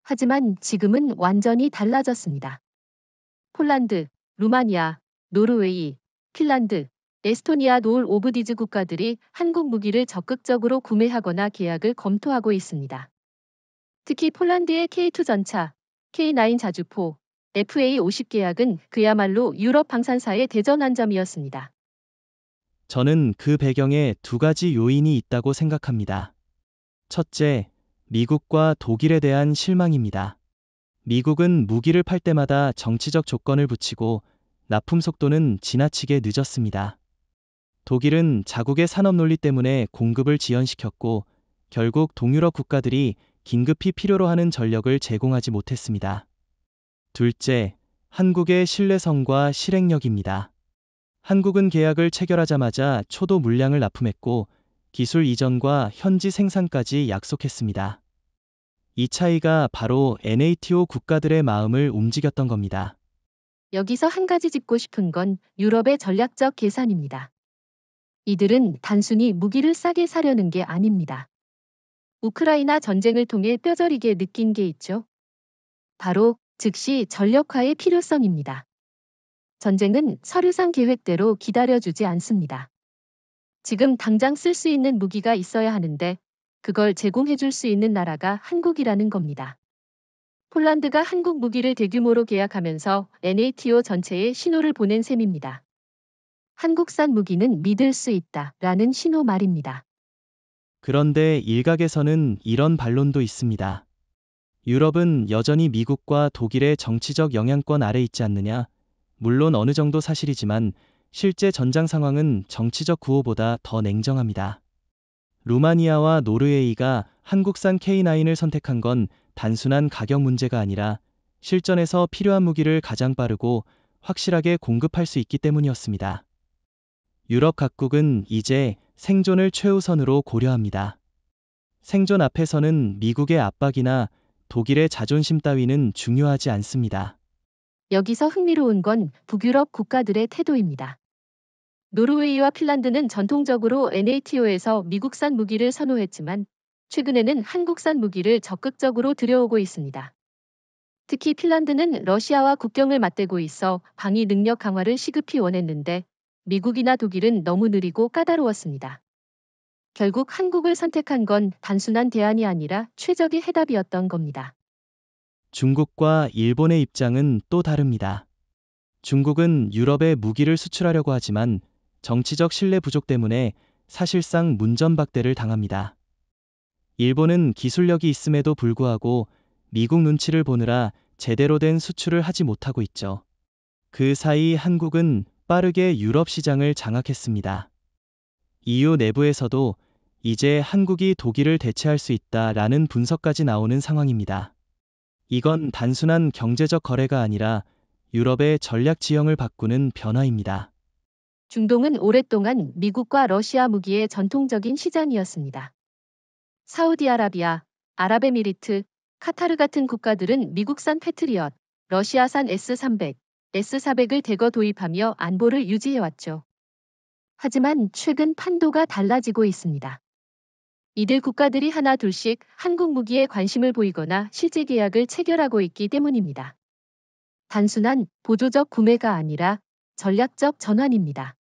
하지만 지금은 완전히 달라졌습니다. 폴란드, 루마니아, 노르웨이, 핀란드, 에스토니아 노을 오브디즈 국가들이 한국 무기를 적극적으로 구매하거나 계약을 검토하고 있습니다. 특히 폴란드의 K2 전차, K9 자주포, FA50 계약은 그야말로 유럽 방산사의 대전 한 점이었습니다. 저는 그 배경에 두 가지 요인이 있다고 생각합니다. 첫째, 미국과 독일에 대한 실망입니다. 미국은 무기를 팔 때마다 정치적 조건을 붙이고 납품 속도는 지나치게 늦었습니다. 독일은 자국의 산업 논리 때문에 공급을 지연시켰고 결국 동유럽 국가들이 긴급히 필요로 하는 전력을 제공하지 못했습니다. 둘째, 한국의 신뢰성과 실행력입니다. 한국은 계약을 체결하자마자 초도 물량을 납품했고 기술 이전과 현지 생산까지 약속했습니다. 이 차이가 바로 NATO 국가들의 마음을 움직였던 겁니다. 여기서 한 가지 짚고 싶은 건 유럽의 전략적 계산입니다. 이들은 단순히 무기를 싸게 사려는 게 아닙니다. 우크라이나 전쟁을 통해 뼈저리게 느낀 게 있죠. 바로 즉시 전력화의 필요성입니다. 전쟁은 서류상 계획대로 기다려주지 않습니다. 지금 당장 쓸 수 있는 무기가 있어야 하는데 그걸 제공해줄 수 있는 나라가 한국이라는 겁니다. 폴란드가 한국 무기를 대규모로 계약하면서 NATO 전체에 신호를 보낸 셈입니다. 한국산 무기는 믿을 수 있다라는 신호 말입니다. 그런데 일각에서는 이런 반론도 있습니다. 유럽은 여전히 미국과 독일의 정치적 영향권 아래 있지 않느냐? 물론 어느 정도 사실이지만 실제 전장 상황은 정치적 구호보다 더 냉정합니다. 루마니아와 노르웨이가 한국산 K9을 선택한 건 단순한 가격 문제가 아니라 실전에서 필요한 무기를 가장 빠르고 확실하게 공급할 수 있기 때문이었습니다. 유럽 각국은 이제 생존을 최우선으로 고려합니다. 생존 앞에서는 미국의 압박이나 독일의 자존심 따위는 중요하지 않습니다. 여기서 흥미로운 건 북유럽 국가들의 태도입니다. 노르웨이와 핀란드는 전통적으로 NATO에서 미국산 무기를 선호했지만 최근에는 한국산 무기를 적극적으로 들여오고 있습니다. 특히 핀란드는 러시아와 국경을 맞대고 있어 방위 능력 강화를 시급히 원했는데 미국이나 독일은 너무 느리고 까다로웠습니다. 결국 한국을 선택한 건 단순한 대안이 아니라 최적의 해답이었던 겁니다. 중국과 일본의 입장은 또 다릅니다. 중국은 유럽에 무기를 수출하려고 하지만 정치적 신뢰 부족 때문에 사실상 문전박대를 당합니다. 일본은 기술력이 있음에도 불구하고 미국 눈치를 보느라 제대로 된 수출을 하지 못하고 있죠. 그 사이 한국은 빠르게 유럽 시장을 장악했습니다. EU 내부에서도 이제 한국이 독일을 대체할 수 있다라는 분석까지 나오는 상황입니다. 이건 단순한 경제적 거래가 아니라 유럽의 전략 지형을 바꾸는 변화입니다. 중동은 오랫동안 미국과 러시아 무기의 전통적인 시장이었습니다. 사우디아라비아, 아랍에미리트, 카타르 같은 국가들은 미국산 패트리엇, 러시아산 S-300, S-400을 대거 도입하며 안보를 유지해왔죠. 하지만 최근 판도가 달라지고 있습니다. 이들 국가들이 하나 둘씩 한국 무기에 관심을 보이거나 실제 계약을 체결하고 있기 때문입니다. 단순한 보조적 구매가 아니라 전략적 전환입니다.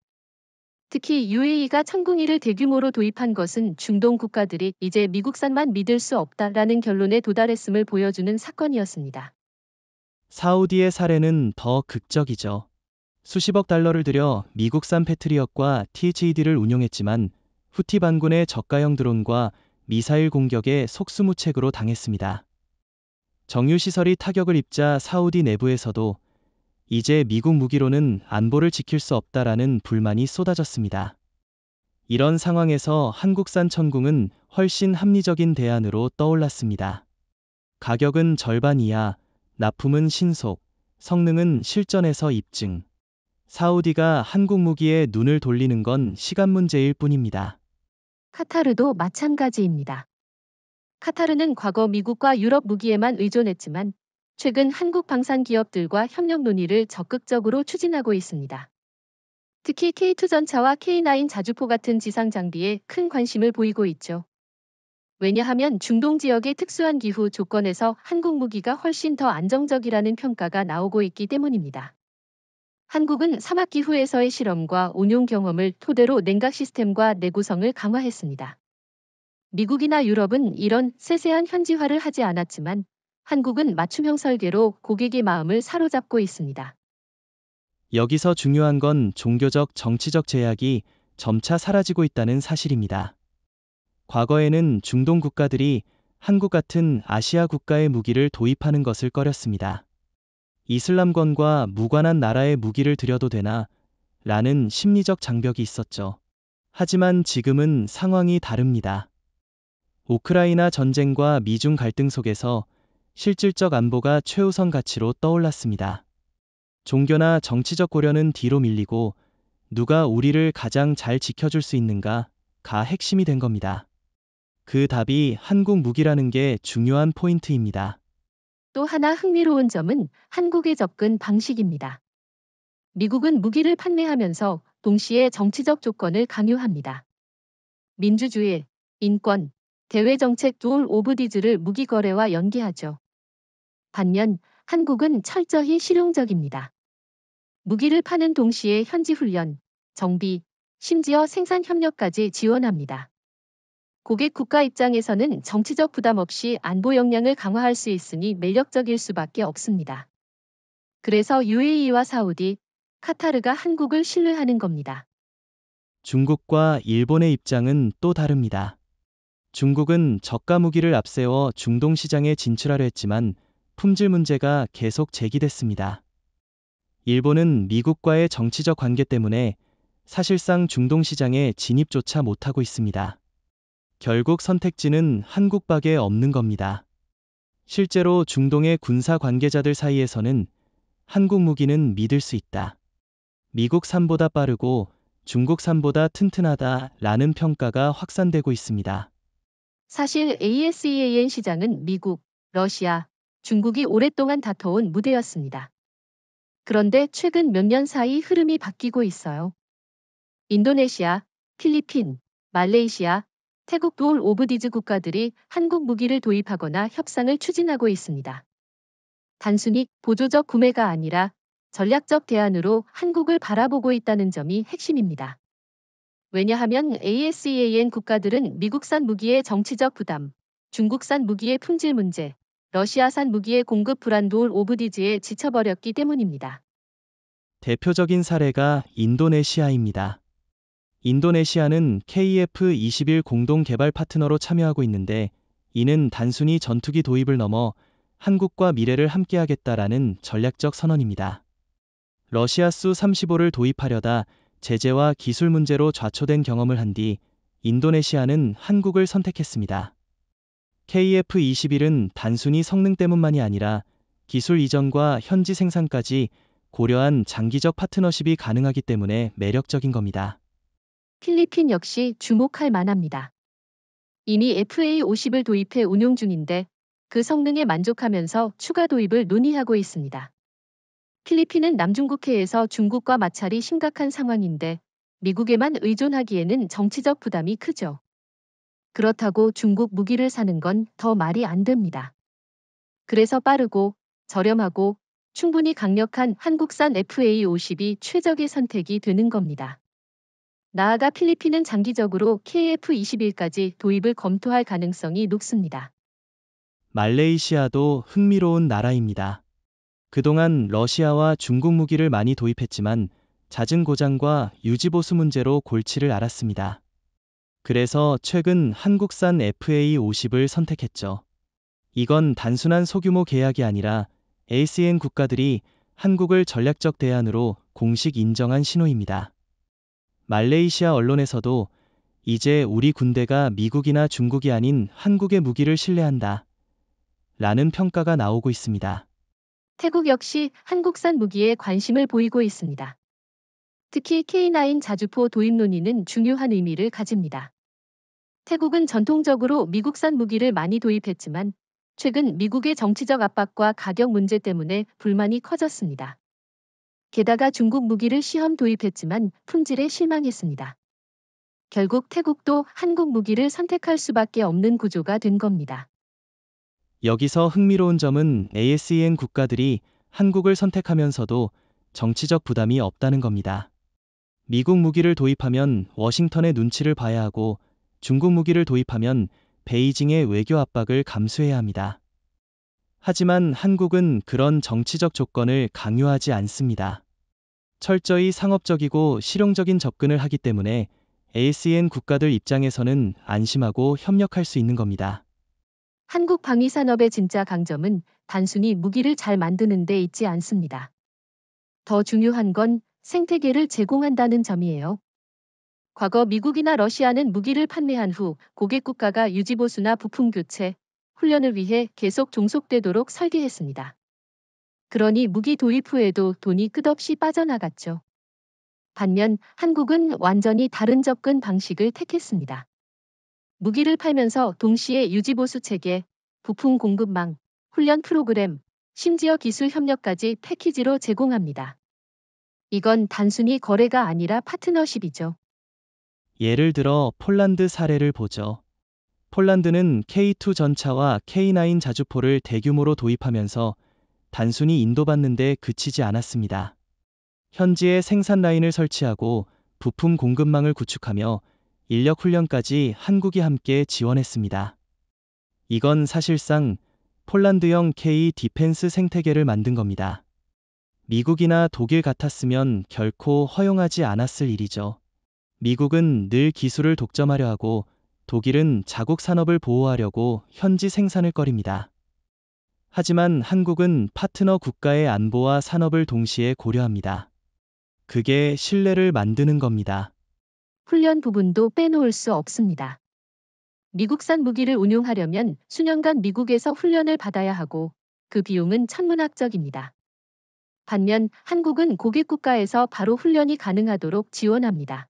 특히 UAE가 천궁이를 대규모로 도입한 것은 중동 국가들이 이제 미국산만 믿을 수 없다라는 결론에 도달했음을 보여주는 사건이었습니다. 사우디의 사례는 더 극적이죠. 수십억 달러를 들여 미국산 패트리엇과 THAD를 운용했지만 후티 반군의 저가형 드론과 미사일 공격에 속수무책으로 당했습니다. 정유시설이 타격을 입자 사우디 내부에서도 이제 미국 무기로는 안보를 지킬 수 없다라는 불만이 쏟아졌습니다. 이런 상황에서 한국산 천궁은 훨씬 합리적인 대안으로 떠올랐습니다. 가격은 절반 이하, 납품은 신속, 성능은 실전에서 입증. 사우디가 한국 무기에 눈을 돌리는 건 시간 문제일 뿐입니다. 카타르도 마찬가지입니다. 카타르는 과거 미국과 유럽 무기에만 의존했지만 최근 한국 방산 기업들과 협력 논의를 적극적으로 추진하고 있습니다. 특히 K2 전차와 K9 자주포 같은 지상 장비에 큰 관심을 보이고 있죠. 왜냐하면 중동 지역의 특수한 기후 조건에서 한국 무기가 훨씬 더 안정적이라는 평가가 나오고 있기 때문입니다. 한국은 사막 기후에서의 실험과 운용 경험을 토대로 냉각 시스템과 내구성을 강화했습니다. 미국이나 유럽은 이런 세세한 현지화를 하지 않았지만 한국은 맞춤형 설계로 고객의 마음을 사로잡고 있습니다. 여기서 중요한 건 종교적 정치적 제약이 점차 사라지고 있다는 사실입니다. 과거에는 중동 국가들이 한국 같은 아시아 국가의 무기를 도입하는 것을 꺼렸습니다. 이슬람권과 무관한 나라의 무기를 들여도 되나? 라는 심리적 장벽이 있었죠. 하지만 지금은 상황이 다릅니다. 우크라이나 전쟁과 미중 갈등 속에서 실질적 안보가 최우선 가치로 떠올랐습니다. 종교나 정치적 고려는 뒤로 밀리고 누가 우리를 가장 잘 지켜줄 수 있는가가 핵심이 된 겁니다. 그 답이 한국 무기라는 게 중요한 포인트입니다. 또 하나 흥미로운 점은 한국의 접근 방식입니다. 미국은 무기를 판매하면서 동시에 정치적 조건을 강요합니다. 민주주의, 인권, 대외정책 룰 오브 디즈를 무기 거래와 연계하죠. 반면 한국은 철저히 실용적입니다. 무기를 파는 동시에 현지 훈련, 정비, 심지어 생산 협력까지 지원합니다. 고객 국가 입장에서는 정치적 부담 없이 안보 역량을 강화할 수 있으니 매력적일 수밖에 없습니다. 그래서 UAE와 사우디, 카타르가 한국을 신뢰하는 겁니다. 중국과 일본의 입장은 또 다릅니다. 중국은 저가 무기를 앞세워 중동 시장에 진출하려 했지만 품질 문제가 계속 제기됐습니다. 일본은 미국과의 정치적 관계 때문에 사실상 중동 시장에 진입조차 못하고 있습니다. 결국 선택지는 한국밖에 없는 겁니다. 실제로 중동의 군사 관계자들 사이에서는 한국 무기는 믿을 수 있다. 미국산보다 빠르고 중국산보다 튼튼하다라는 평가가 확산되고 있습니다. 사실 ASEAN 시장은 미국, 러시아, 중국이 오랫동안 다퉈온 무대였습니다. 그런데 최근 몇 년 사이 흐름이 바뀌고 있어요. 인도네시아, 필리핀, 말레이시아, 태국 도울 오브디즈 국가들이 한국 무기를 도입하거나 협상을 추진하고 있습니다. 단순히 보조적 구매가 아니라 전략적 대안으로 한국을 바라보고 있다는 점이 핵심입니다. 왜냐하면 ASEAN 국가들은 미국산 무기의 정치적 부담, 중국산 무기의 품질 문제, 러시아산 무기의 공급 불안 도울 오브디즈에 지쳐버렸기 때문입니다. 대표적인 사례가 인도네시아입니다. 인도네시아는 KF-21 공동 개발 파트너로 참여하고 있는데, 이는 단순히 전투기 도입을 넘어 한국과 미래를 함께하겠다라는 전략적 선언입니다. 러시아 수-35를 도입하려다 제재와 기술 문제로 좌초된 경험을 한 뒤 인도네시아는 한국을 선택했습니다. KF-21은 단순히 성능 때문만이 아니라 기술 이전과 현지 생산까지 고려한 장기적 파트너십이 가능하기 때문에 매력적인 겁니다. 필리핀 역시 주목할 만합니다. 이미 FA-50을 도입해 운용 중인데 그 성능에 만족하면서 추가 도입을 논의하고 있습니다. 필리핀은 남중국해에서 중국과 마찰이 심각한 상황인데 미국에만 의존하기에는 정치적 부담이 크죠. 그렇다고 중국 무기를 사는 건 더 말이 안 됩니다. 그래서 빠르고 저렴하고 충분히 강력한 한국산 FA-50이 최적의 선택이 되는 겁니다. 나아가 필리핀은 장기적으로 KF-21까지 도입을 검토할 가능성이 높습니다. 말레이시아도 흥미로운 나라입니다. 그동안 러시아와 중국 무기를 많이 도입했지만 잦은 고장과 유지보수 문제로 골치를 앓았습니다. 그래서 최근 한국산 FA-50을 선택했죠. 이건 단순한 소규모 계약이 아니라 ASEAN 국가들이 한국을 전략적 대안으로 공식 인정한 신호입니다. 말레이시아 언론에서도 이제 우리 군대가 미국이나 중국이 아닌 한국의 무기를 신뢰한다 라는 평가가 나오고 있습니다. 태국 역시 한국산 무기에 관심을 보이고 있습니다. 특히 K9 자주포 도입 논의는 중요한 의미를 가집니다. 태국은 전통적으로 미국산 무기를 많이 도입했지만 최근 미국의 정치적 압박과 가격 문제 때문에 불만이 커졌습니다. 게다가 중국 무기를 시험 도입했지만 품질에 실망했습니다. 결국 태국도 한국 무기를 선택할 수밖에 없는 구조가 된 겁니다. 여기서 흥미로운 점은 ASEAN 국가들이 한국을 선택하면서도 정치적 부담이 없다는 겁니다. 미국 무기를 도입하면 워싱턴의 눈치를 봐야 하고 중국 무기를 도입하면 베이징의 외교 압박을 감수해야 합니다. 하지만 한국은 그런 정치적 조건을 강요하지 않습니다. 철저히 상업적이고 실용적인 접근을 하기 때문에 ASEAN 국가들 입장에서는 안심하고 협력할 수 있는 겁니다. 한국 방위산업의 진짜 강점은 단순히 무기를 잘 만드는 데 있지 않습니다. 더 중요한 건 생태계를 제공한다는 점이에요. 과거 미국이나 러시아는 무기를 판매한 후 고객 국가가 유지보수나 부품 교체, 훈련을 위해 계속 종속되도록 설계했습니다. 그러니 무기 도입 후에도 돈이 끝없이 빠져나갔죠. 반면 한국은 완전히 다른 접근 방식을 택했습니다. 무기를 팔면서 동시에 유지보수 체계, 부품 공급망, 훈련 프로그램, 심지어 기술 협력까지 패키지로 제공합니다. 이건 단순히 거래가 아니라 파트너십이죠. 예를 들어 폴란드 사례를 보죠. 폴란드는 K2 전차와 K9 자주포를 대규모로 도입하면서 단순히 인도받는 데 그치지 않았습니다. 현지에 생산 라인을 설치하고 부품 공급망을 구축하며 인력 훈련까지 한국이 함께 지원했습니다. 이건 사실상 폴란드형 K 디펜스 생태계를 만든 겁니다. 미국이나 독일 같았으면 결코 허용하지 않았을 일이죠. 미국은 늘 기술을 독점하려 하고 독일은 자국 산업을 보호하려고 현지 생산을 꺼립니다. 하지만 한국은 파트너 국가의 안보와 산업을 동시에 고려합니다. 그게 신뢰를 만드는 겁니다. 훈련 부분도 빼놓을 수 없습니다. 미국산 무기를 운용하려면 수년간 미국에서 훈련을 받아야 하고 그 비용은 천문학적입니다. 반면 한국은 고객 국가에서 바로 훈련이 가능하도록 지원합니다.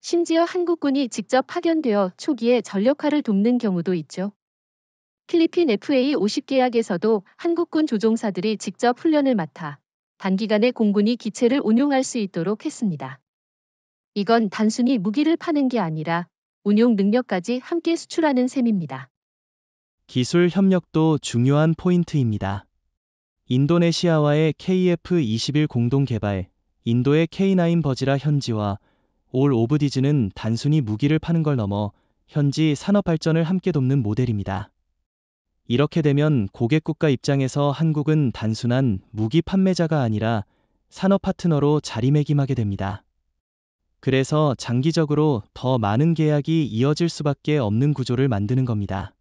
심지어 한국군이 직접 파견되어 초기에 전력화를 돕는 경우도 있죠. 필리핀 FA-50 계약에서도 한국군 조종사들이 직접 훈련을 맡아 단기간에 공군이 기체를 운용할 수 있도록 했습니다. 이건 단순히 무기를 파는 게 아니라 운용 능력까지 함께 수출하는 셈입니다. 기술 협력도 중요한 포인트입니다. 인도네시아와의 KF-21 공동 개발, 인도의 K9 버지라 현지와 올 오브 디즈는 단순히 무기를 파는 걸 넘어 현지 산업 발전을 함께 돕는 모델입니다. 이렇게 되면 고객국가 입장에서 한국은 단순한 무기 판매자가 아니라 산업 파트너로 자리매김하게 됩니다. 그래서 장기적으로 더 많은 계약이 이어질 수밖에 없는 구조를 만드는 겁니다.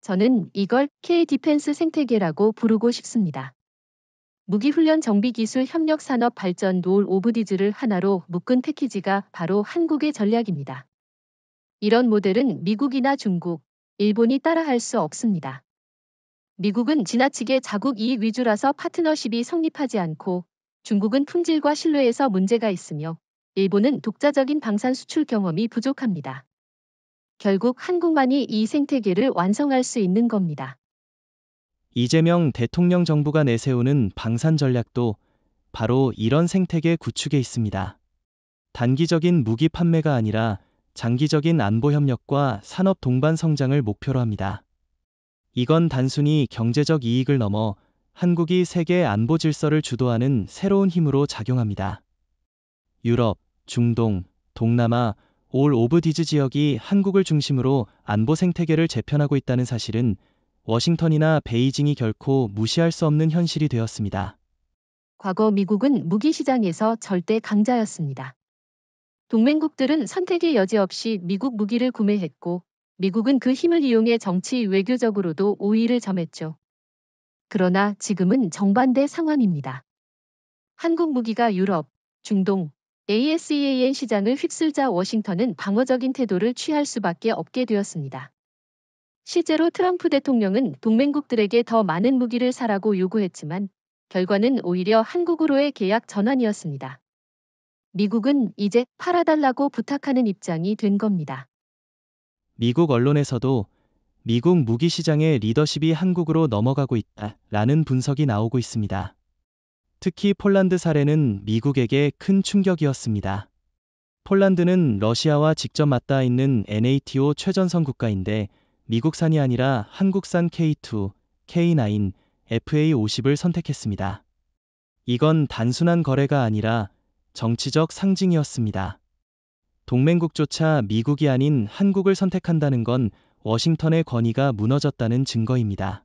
저는 이걸 K-디펜스 생태계라고 부르고 싶습니다. 무기훈련 정비기술 협력 산업 발전 올 오브 디즈를 하나로 묶은 패키지가 바로 한국의 전략입니다. 이런 모델은 미국이나 중국, 일본이 따라할 수 없습니다. 미국은 지나치게 자국 이익 위주라서 파트너십이 성립하지 않고 중국은 품질과 신뢰에서 문제가 있으며 일본은 독자적인 방산 수출 경험이 부족합니다. 결국 한국만이 이 생태계를 완성할 수 있는 겁니다. 이재명 대통령 정부가 내세우는 방산 전략도 바로 이런 생태계 구축에 있습니다. 단기적인 무기 판매가 아니라 장기적인 안보 협력과 산업 동반 성장을 목표로 합니다. 이건 단순히 경제적 이익을 넘어 한국이 세계 안보 질서를 주도하는 새로운 힘으로 작용합니다. 유럽, 중동, 동남아, 올 오브 디즈 지역이 한국을 중심으로 안보 생태계를 재편하고 있다는 사실은 워싱턴이나 베이징이 결코 무시할 수 없는 현실이 되었습니다. 과거 미국은 무기 시장에서 절대 강자였습니다. 동맹국들은 선택의 여지 없이 미국 무기를 구매했고 미국은 그 힘을 이용해 정치 외교적으로도 우위를 점했죠. 그러나 지금은 정반대 상황입니다. 한국 무기가 유럽, 중동, ASEAN 시장을 휩쓸자 워싱턴은 방어적인 태도를 취할 수밖에 없게 되었습니다. 실제로 트럼프 대통령은 동맹국들에게 더 많은 무기를 사라고 요구했지만 결과는 오히려 한국으로의 계약 전환이었습니다. 미국은 이제 팔아달라고 부탁하는 입장이 된 겁니다. 미국 언론에서도 미국 무기 시장의 리더십이 한국으로 넘어가고 있다라는 분석이 나오고 있습니다. 특히 폴란드 사례는 미국에게 큰 충격이었습니다. 폴란드는 러시아와 직접 맞닿아 있는 NATO 최전선 국가인데 미국산이 아니라 한국산 K2, K9, FA50을 선택했습니다. 이건 단순한 거래가 아니라 정치적 상징이었습니다. 동맹국조차 미국이 아닌 한국을 선택한다는 건 워싱턴의 권위가 무너졌다는 증거입니다.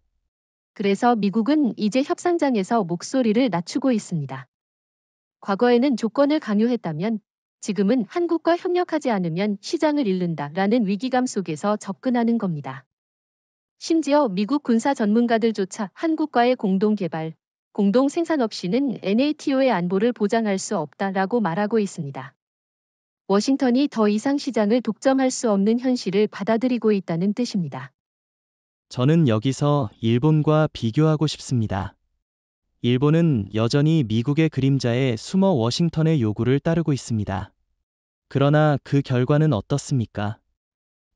그래서 미국은 이제 협상장에서 목소리를 낮추고 있습니다. 과거에는 조건을 강요했다면 지금은 한국과 협력하지 않으면 시장을 잃는다라는 위기감 속에서 접근하는 겁니다. 심지어 미국 군사 전문가들조차 한국과의 공동 개발, 공동 생산 없이는 NATO의 안보를 보장할 수 없다라고 말하고 있습니다. 워싱턴이 더 이상 시장을 독점할 수 없는 현실을 받아들이고 있다는 뜻입니다. 저는 여기서 일본과 비교하고 싶습니다. 일본은 여전히 미국의 그림자에 숨어 워싱턴의 요구를 따르고 있습니다. 그러나 그 결과는 어떻습니까?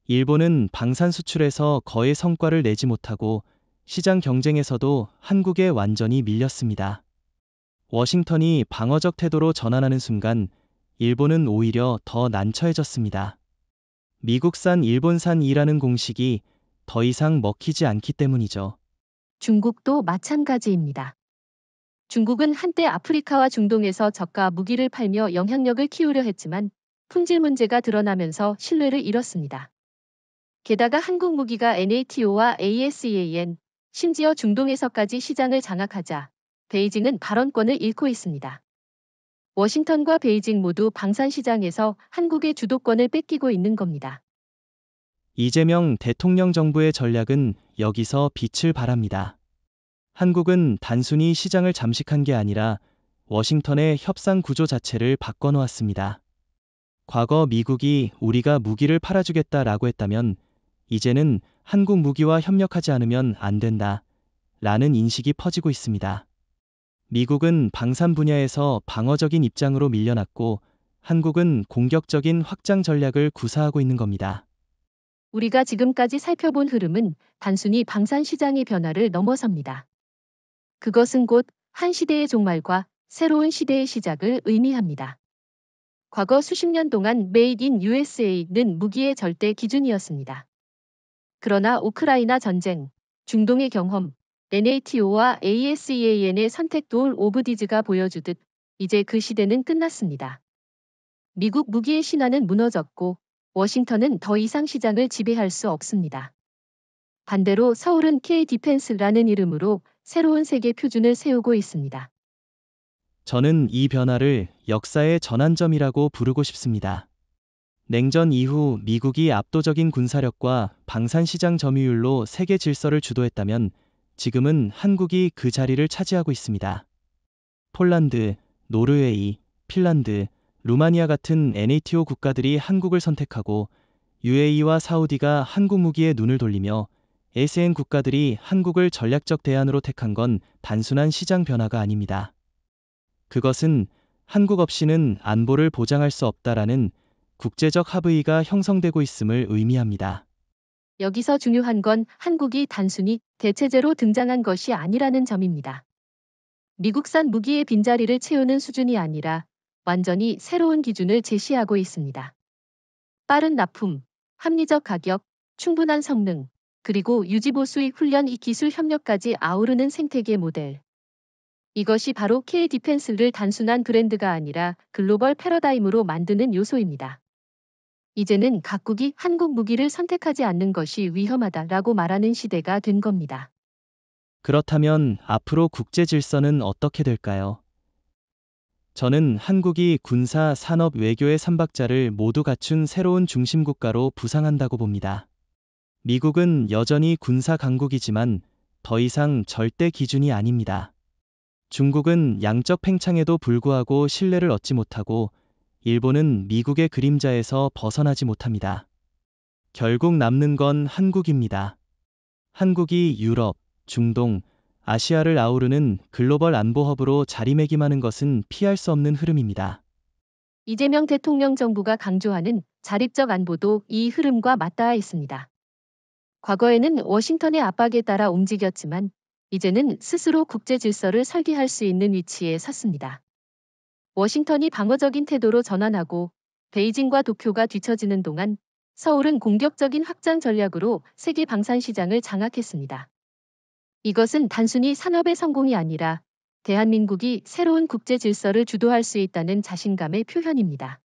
일본은 방산 수출에서 거의 성과를 내지 못하고 시장 경쟁에서도 한국에 완전히 밀렸습니다. 워싱턴이 방어적 태도로 전환하는 순간 일본은 오히려 더 난처해졌습니다. 미국산 일본산이라는 공식이 더 이상 먹히지 않기 때문이죠. 중국도 마찬가지입니다. 중국은 한때 아프리카와 중동에서 저가 무기를 팔며 영향력을 키우려 했지만 품질 문제가 드러나면서 신뢰를 잃었습니다. 게다가 한국 무기가 NATO와 ASEAN, 심지어 중동에서까지 시장을 장악하자 베이징은 발언권을 잃고 있습니다. 워싱턴과 베이징 모두 방산 시장에서 한국의 주도권을 뺏기고 있는 겁니다. 이재명 대통령 정부의 전략은 여기서 빛을 발합니다. 한국은 단순히 시장을 잠식한 게 아니라 워싱턴의 협상 구조 자체를 바꿔놓았습니다. 과거 미국이 우리가 무기를 팔아주겠다라고 했다면 이제는 한국 무기와 협력하지 않으면 안 된다 라는 인식이 퍼지고 있습니다. 미국은 방산 분야에서 방어적인 입장으로 밀려났고 한국은 공격적인 확장 전략을 구사하고 있는 겁니다. 우리가 지금까지 살펴본 흐름은 단순히 방산 시장의 변화를 넘어섭니다. 그것은 곧 한 시대의 종말과 새로운 시대의 시작을 의미합니다. 과거 수십 년 동안 메이드 인 USA는 무기의 절대 기준이었습니다. 그러나 우크라이나 전쟁, 중동의 경험, NATO와 ASEAN의 선택 도올 오브 디즈가 보여주듯 이제 그 시대는 끝났습니다. 미국 무기의 신화는 무너졌고 워싱턴은 더 이상 시장을 지배할 수 없습니다. 반대로 서울은 K-디펜스라는 이름으로 새로운 세계 표준을 세우고 있습니다. 저는 이 변화를 역사의 전환점이라고 부르고 싶습니다. 냉전 이후 미국이 압도적인 군사력과 방산시장 점유율로 세계 질서를 주도했다면 지금은 한국이 그 자리를 차지하고 있습니다. 폴란드, 노르웨이, 핀란드, 루마니아 같은 NATO 국가들이 한국을 선택하고 UAE와 사우디가 한국 무기에 눈을 돌리며 ASEAN 국가들이 한국을 전략적 대안으로 택한 건 단순한 시장 변화가 아닙니다. 그것은 한국 없이는 안보를 보장할 수 없다라는 국제적 합의가 형성되고 있음을 의미합니다. 여기서 중요한 건 한국이 단순히 대체제로 등장한 것이 아니라는 점입니다. 미국산 무기의 빈자리를 채우는 수준이 아니라 완전히 새로운 기준을 제시하고 있습니다. 빠른 납품, 합리적 가격, 충분한 성능, 그리고 유지보수익 훈련 이 기술 협력까지 아우르는 생태계 모델. 이것이 바로 K-디펜스를 단순한 브랜드가 아니라 글로벌 패러다임으로 만드는 요소입니다. 이제는 각국이 한국 무기를 선택하지 않는 것이 위험하다라고 말하는 시대가 된 겁니다. 그렇다면 앞으로 국제 질서는 어떻게 될까요? 저는 한국이 군사, 산업, 외교의 삼박자를 모두 갖춘 새로운 중심국가로 부상한다고 봅니다. 미국은 여전히 군사 강국이지만 더 이상 절대 기준이 아닙니다. 중국은 양적 팽창에도 불구하고 신뢰를 얻지 못하고 일본은 미국의 그림자에서 벗어나지 못합니다. 결국 남는 건 한국입니다. 한국이 유럽, 중동, 아시아를 아우르는 글로벌 안보 허브로 자리매김하는 것은 피할 수 없는 흐름입니다. 이재명 대통령 정부가 강조하는 자립적 안보도 이 흐름과 맞닿아 있습니다. 과거에는 워싱턴의 압박에 따라 움직였지만 이제는 스스로 국제 질서를 설계할 수 있는 위치에 섰습니다. 워싱턴이 방어적인 태도로 전환하고 베이징과 도쿄가 뒤처지는 동안 서울은 공격적인 확장 전략으로 세계 방산 시장을 장악했습니다. 이것은 단순히 산업의 성공이 아니라 대한민국이 새로운 국제 질서를 주도할 수 있다는 자신감의 표현입니다.